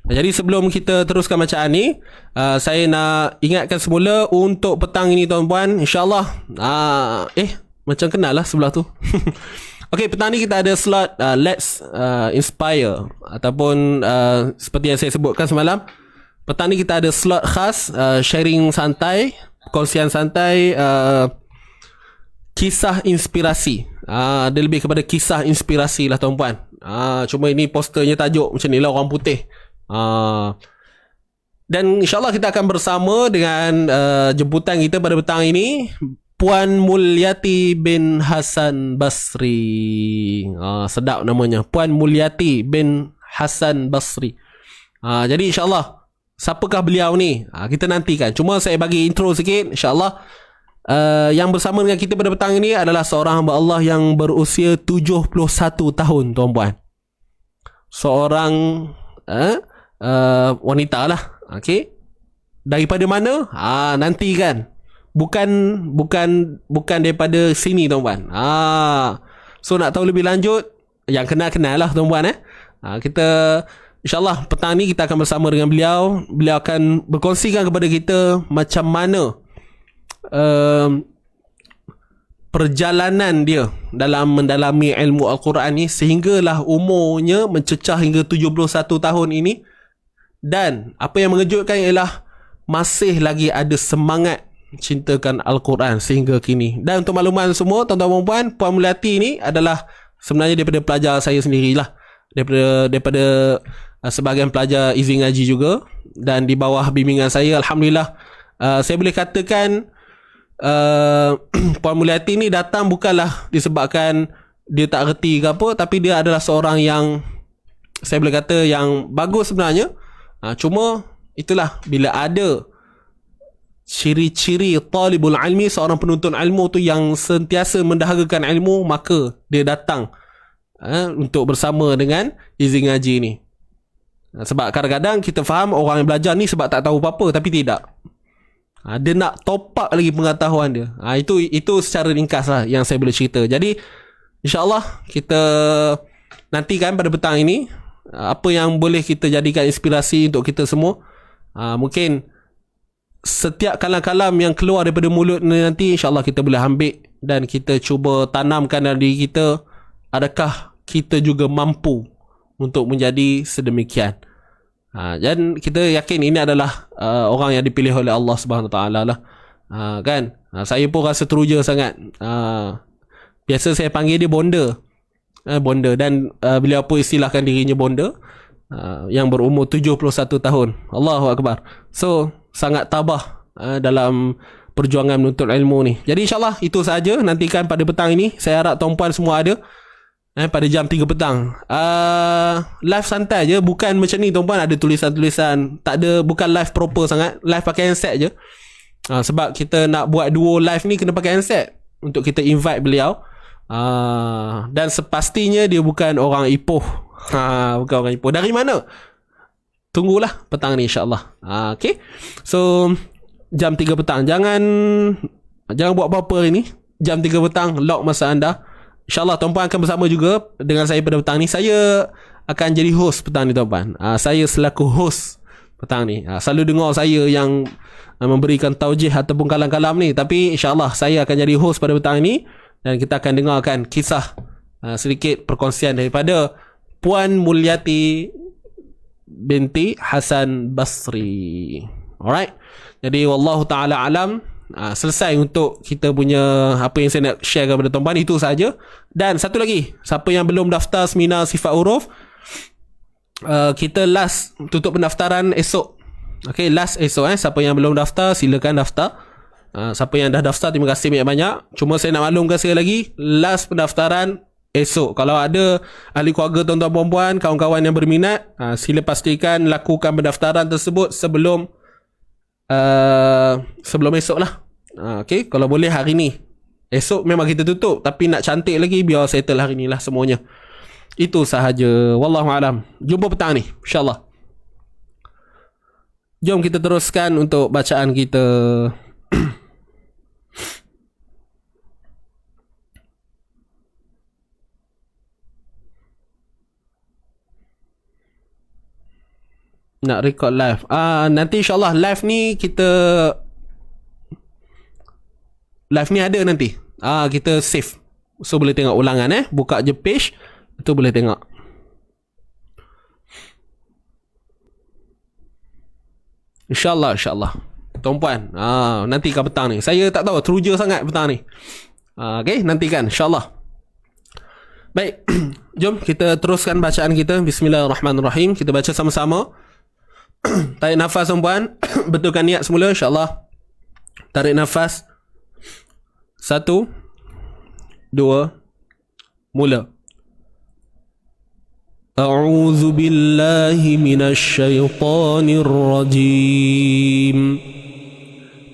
B: Jadi sebelum kita teruskan bacaan ni, saya nak ingatkan semula untuk petang ini tuan-puan, insya-Allah macam kenal lah sebelah tu. Okey, petang ni kita ada slot Let's Inspire ataupun seperti yang saya sebutkan semalam, petang ni kita ada slot khas sharing santai, perkongsian santai, kisah inspirasi. Dia lebih kepada kisah inspirasi lah tuan-puan. Cuma ini posternya tajuk macam ni lah, orang putih. Dan insyaAllah kita akan bersama dengan jemputan kita pada petang ini, Puan Mulyati bin Hasan Basri. Sedap namanya, Puan Mulyati bin Hasan Basri. Jadi insyaAllah, siapakah beliau ni? Kita nantikan. Cuma saya bagi intro sikit. InsyaAllah yang bersama dengan kita pada petang ini adalah seorang hamba Allah yang berusia 71 tahun tuan-puan. Seorang wanita lah. Okay. Daripada mana? Nantikan. Bukan daripada sini tuan-puan. So nak tahu lebih lanjut, yang kenal-kenal lah tuan-puan. Kita insyaAllah petang ni kita akan bersama dengan beliau. Beliau akan berkongsikan kepada kita macam mana perjalanan dia dalam mendalami ilmu Al-Quran ni sehinggalah umurnya mencecah hingga 71 tahun ini. Dan apa yang mengejutkan ialah masih lagi ada semangat cintakan Al-Quran sehingga kini. Dan untuk makluman semua tuan-tuan dan puan, Puan Mulyati ni adalah sebenarnya daripada pelajar saya sendirilah, daripada sebahagian pelajar izin ngaji juga, dan di bawah bimbingan saya, alhamdulillah saya boleh katakan Puan Mulyati ni datang bukanlah disebabkan dia tak reti ke apa, tapi dia adalah seorang yang saya boleh kata yang bagus sebenarnya. Cuma itulah, bila ada ciri-ciri talibul ilmi, seorang penuntut ilmu tu yang sentiasa mendahagakan ilmu, maka dia datang untuk bersama dengan izin ngaji ni. Sebab kadang-kadang kita faham orang yang belajar ni sebab tak tahu apa-apa, tapi tidak. Dia nak top up lagi pengetahuan dia. Itu secara ringkas lah yang saya boleh cerita. Jadi insyaAllah kita nantikan pada petang ini apa yang boleh kita jadikan inspirasi untuk kita semua. Mungkin setiap kalam-kalam yang keluar daripada mulut nanti insyaAllah kita boleh ambil dan kita cuba tanamkan dalam diri kita, adakah kita juga mampu untuk menjadi sedemikian. Dan kita yakin ini adalah orang yang dipilih oleh Allah Subhanahu Wa Taala lah. Kan? Saya pun rasa teruja sangat Biasa saya panggil dia bonda. Bonda. Dan beliau pun istilahkan dirinya bonda. Yang berumur 71 tahun. Allahu Akbar. So, sangat tabah dalam perjuangan menuntut ilmu ni. Jadi insyaAllah itu sahaja. Nantikan pada petang ini. Saya harap tuan-puan semua ada. Pada jam 3 petang. Live santai je. Bukan macam ni tuan-puan. Ada tulisan-tulisan. Tak ada. Bukan live proper sangat. Live pakai handset je. Sebab kita nak buat duo live ni kena pakai handset. Untuk kita invite beliau. Dan sepastinya dia bukan orang Ipoh. Bukan orang Ipoh. Dari mana? Tunggulah petang ni insyaAllah. Okay. So jam 3 petang. Jangan buat apa-apa hari ni. Jam 3 petang. Lock masa anda. InsyaAllah tuan-puan akan bersama juga dengan saya pada petang ni. Saya akan jadi host petang ni tuan-puan. Saya selaku host petang ni. Selalu dengar saya yang memberikan taujih ataupun kalam-kalam ni. Tapi insyaAllah saya akan jadi host pada petang ni. Dan kita akan dengarkan kisah sedikit perkongsian daripada Puan Mulyati binti Hasan Basri. Alright. Jadi wallahu ta'ala alam. Selesai untuk kita punya apa yang saya nak share kepada tuan-tuan. Itu saja. Dan satu lagi, siapa yang belum daftar seminar sifat huruf, kita last tutup pendaftaran esok. Okay, last esok. Siapa yang belum daftar, silakan daftar. Siapa yang dah daftar, terima kasih banyak-banyak. Cuma saya nak maklumkan sekali lagi, last pendaftaran esok. Kalau ada ahli keluarga tuan-tuan perempuan, kawan-kawan yang berminat, sila pastikan lakukan pendaftaran tersebut sebelum esok lah. Okay, kalau boleh hari ni. Esok memang kita tutup, tapi nak cantik lagi biar settle hari ni lah semuanya. Itu sahaja. Wallahualam. Jumpa petang ni insyaAllah. Jom kita teruskan untuk bacaan kita. Nak record live. Nanti insyaAllah live ni kita live ni ada nanti. Kita save. So boleh tengok ulangan buka je page. Itu boleh tengok. InsyaAllah tuan-puan, nanti kan petang ni. Saya tak tahu, teruja sangat petang ni. Okay, nantikan insyaAllah. Baik. Jom kita teruskan bacaan kita. Bismillahirrahmanirrahim. Kita baca sama-sama. Tarik nafas tuan-puan. Betulkan niat semula insyaAllah. Tarik nafas. 1 2 mula. A'udzu billahi minasy syaithanir rajim.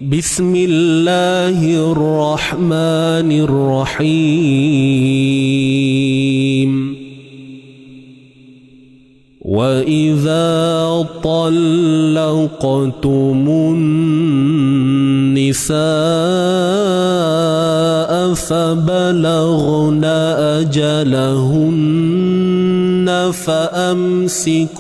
B: Bismillahirrahmanirrahim. وَإِذَا طَلَّقْتُمُ النِّسَاءَ فَبَلَغْنَ أَجَلَهُنَّ فَأَمْسِكُوهُنَّ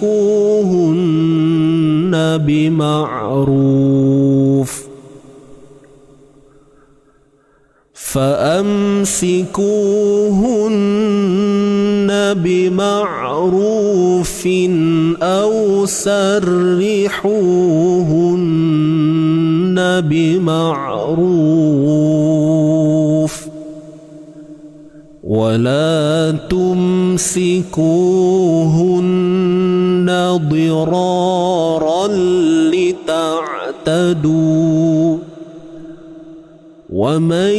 B: بمعروف أو سرحوهن بمعروف ولا تمسكوهن ضرارا لتعتدوا ومن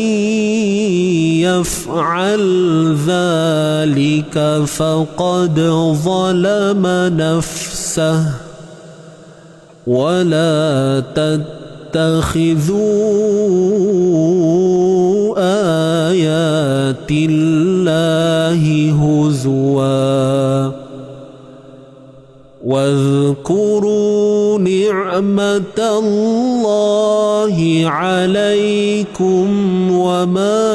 B: يفعل ذلك فقد ظلم نفسه ولا تتخذوا آيات الله هزوا واذكروا نعمة الله عليكم وما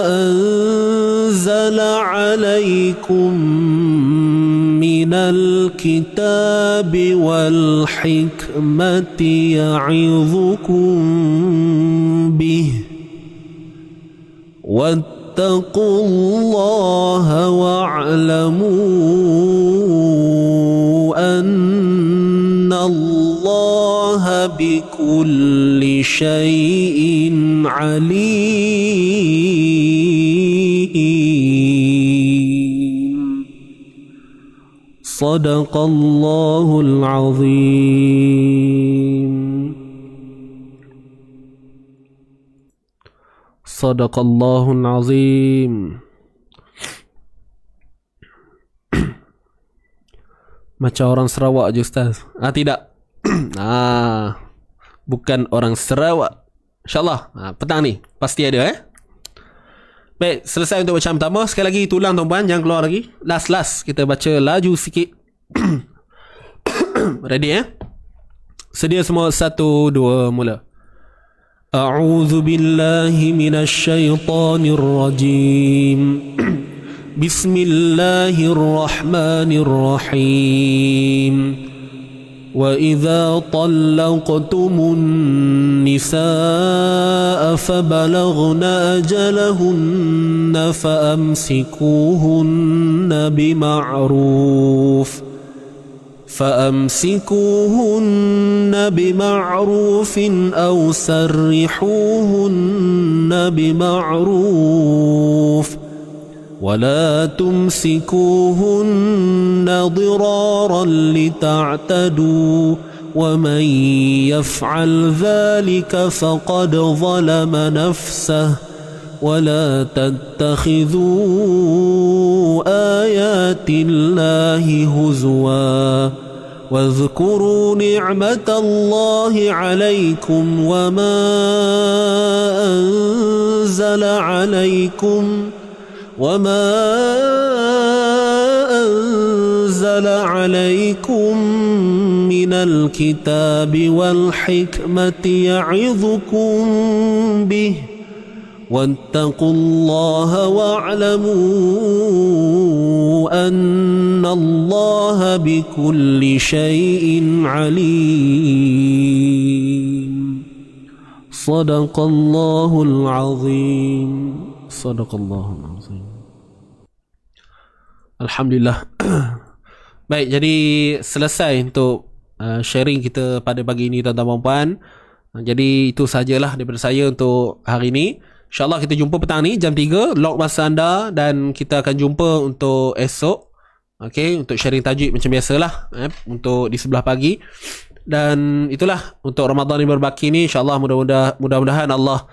B: أنزل عليكم من الكتاب والحكمة يعظكم به واتقوا الله واعلموا بكل شيء عليم. صدق الله العظيم. صدق الله العظيم. Macam orang Sarawak je Ustaz. Tidak. Bukan orang Sarawak. InsyaAllah petang ni pasti ada. Baik, selesai untuk bacaan pertama. Sekali lagi tulang tuan-puan, jangan keluar lagi. Last kita baca laju sikit. Ready Sedia semua? 1, 2, mula. A'udzu billahi minasy syaithanir rajim. Bismillahirrahmanirrahim. وإذا طلقتم النساء فبلغن أجلهن فأمسكوهن بمعروف أو سرحوهن بمعروف ولا تمسكوهن ضرارا لتعتدوا ومن يفعل ذلك فقد ظلم نفسه ولا تتخذوا آيات الله هزوا واذكروا نعمة الله عليكم وما أنزل عليكم من الكتاب والحكمة يعظكم به واتقوا الله واعلموا أن الله بكل شيء عليم. صدق الله العظيم. صدق الله العظيم. Alhamdulillah. Baik, jadi selesai untuk sharing kita pada pagi ini tuan-tuan dan puan. Jadi itu sajalah daripada saya untuk hari ini. InsyaAllah kita jumpa petang ni jam 3. Lock masa anda dan kita akan jumpa untuk esok. Okay, untuk sharing tajuk macam biasalah untuk di sebelah pagi. Dan itulah untuk Ramadan yang berbaki ni. InsyaAllah mudah-mudahan Allah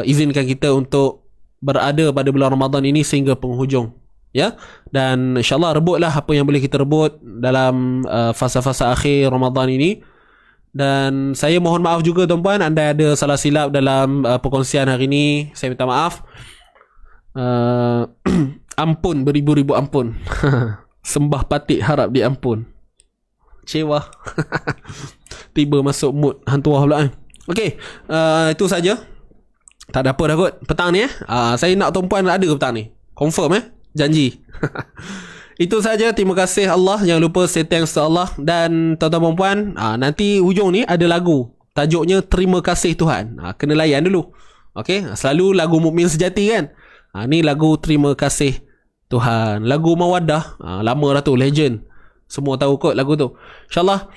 B: izinkan kita untuk berada pada bulan Ramadan ini sehingga penghujung. Ya, dan insyaAllah rebutlah apa yang boleh kita rebut dalam fasa-fasa akhir Ramadan ini. Dan saya mohon maaf juga tuan-puan, anda ada salah silap dalam perkongsian hari ini. Saya minta maaf. Ampun, beribu-ribu ampun. Sembah patik harap diampun. Cewa. Tiba masuk mood hantuah pula. Okey, itu saja. Tak ada apa dah kot. Petang ni saya nak tuan-puan ada ke petang ni? Confirm janji. Itu saja. Terima kasih Allah. Jangan lupa say thanks to Allah. Dan tuan-tuan dan puan, nanti hujung ni ada lagu. Tajuknya Terima Kasih Tuhan. Kena layan dulu. Okay? Selalu lagu Mukmin Sejati kan. Ni lagu Terima Kasih Tuhan. Lagu Mawaddah. Lama dah tu. Legend. Semua tahu kot lagu tu. InsyaAllah.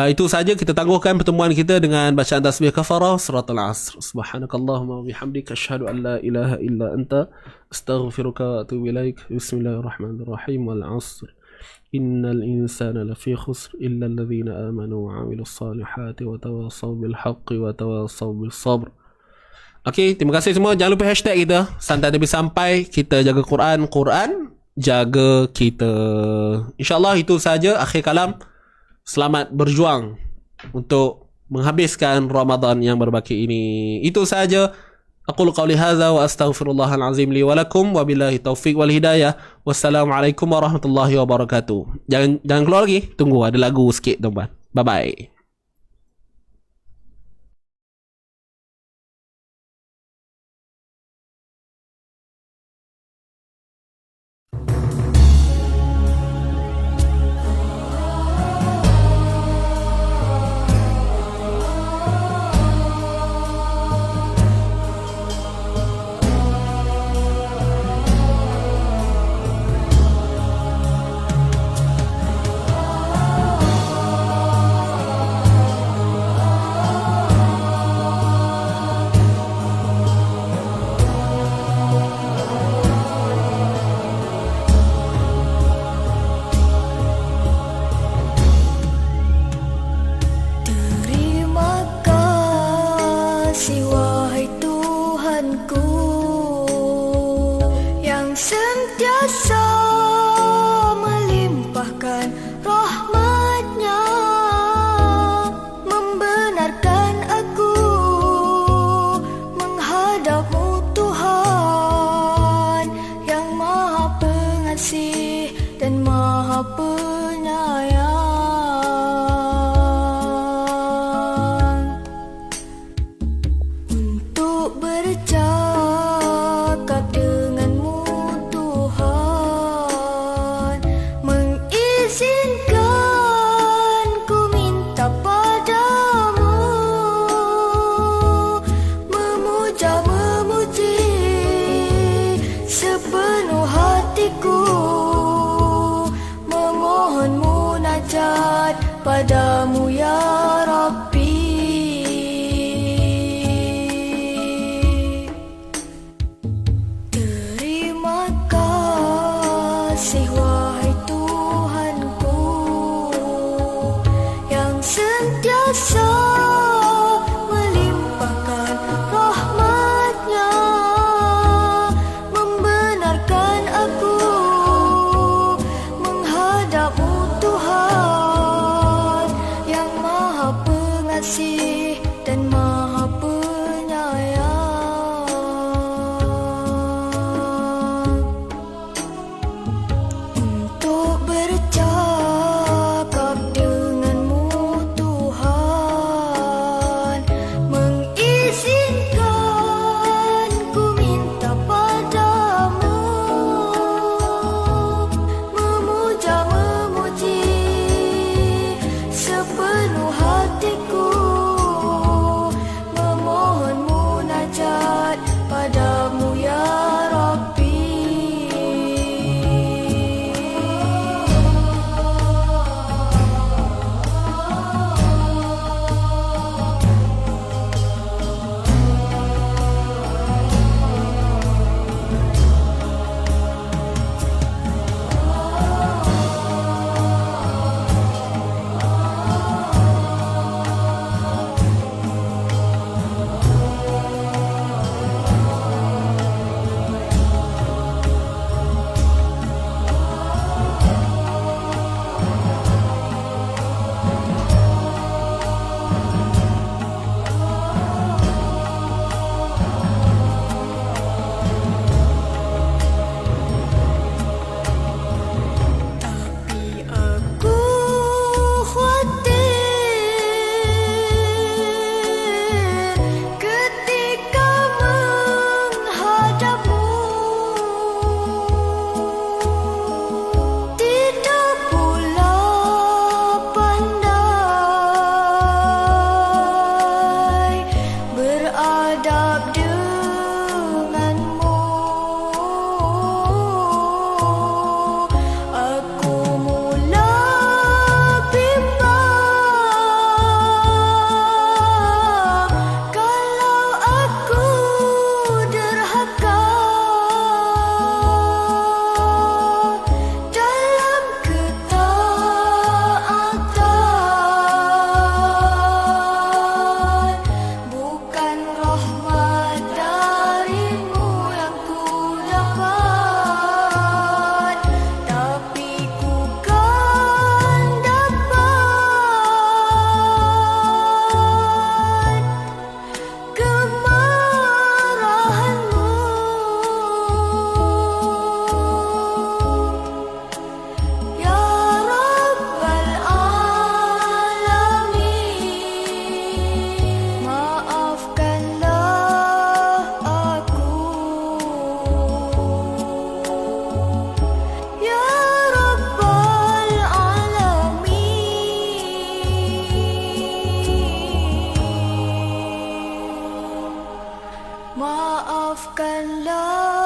B: Itu saja. Kita tangguhkan pertemuan kita dengan bacaan tasbih kafarah suratul asr. Subhanakallahumma wa bihamdika asyhadu an la ilaha illa anta astaghfiruka wa atubu ilaik. Bismillahirrahmanirrahim. Wal asr. Innal insana lafi khusr illa alladhina amanu wa 'amilus salihati wa tawassaw bil haqqi wa tawassaw bis sabr. Okey, terima kasih semua. Jangan lupa hashtag kita santai tapi sampai. Kita jaga Quran, Quran jaga kita. InsyaAllah itu saja akhir kalam. Selamat berjuang untuk menghabiskan Ramadan yang berbaki ini. Itu saja. Aqulu qawli hadza wa astaghfirullahal azim li wa lakum wa billahi taufiq wal hidayah. Wassalamualaikum warahmatullahi wabarakatuh. Jangan keluar lagi. Tunggu ada lagu sikit tuan-tuan. Bye bye.
A: kasih wahai Tuhanku, yang sentiasa melimpahkan rahmat-Nya, membenarkan aku menghadap-Mu Tuhan, yang Maha Pengasih dan Maha Penyayang. Untuk bercakap dengan-Mu Tuhan, mengizinkan ku minta padamu, memuja memuji sepenuh hatiku, memohon munajat padamu ya Rabbi. Terima kasih wahai Tuhanku, yang sentiasa melimpahkan rahmat-Nya, membenarkan aku menghadap-Mu Tuhan, yang Maha Pengasih dan Maha Penyayang. Untuk bercakap dengan-Mu Tuhan, mengizinkan ku minta padamu, memuja memuji sepenuh hatiku, memohon munajat padamu ya Rabbi. Tapi aku khawatir ketika menghadap-Mu, tidak pula pandai beradab dengan-Mu. Aku mula bimbang kalau aku derhaka dalam ketaatan, bukan rahmat dari-Mu yang ku dapat, tapi ku kan dapat kemarahan-Mu. Ya Rabbal Alamin, maafkanlah aku. Ya Rabbal Alamin, maafkanlah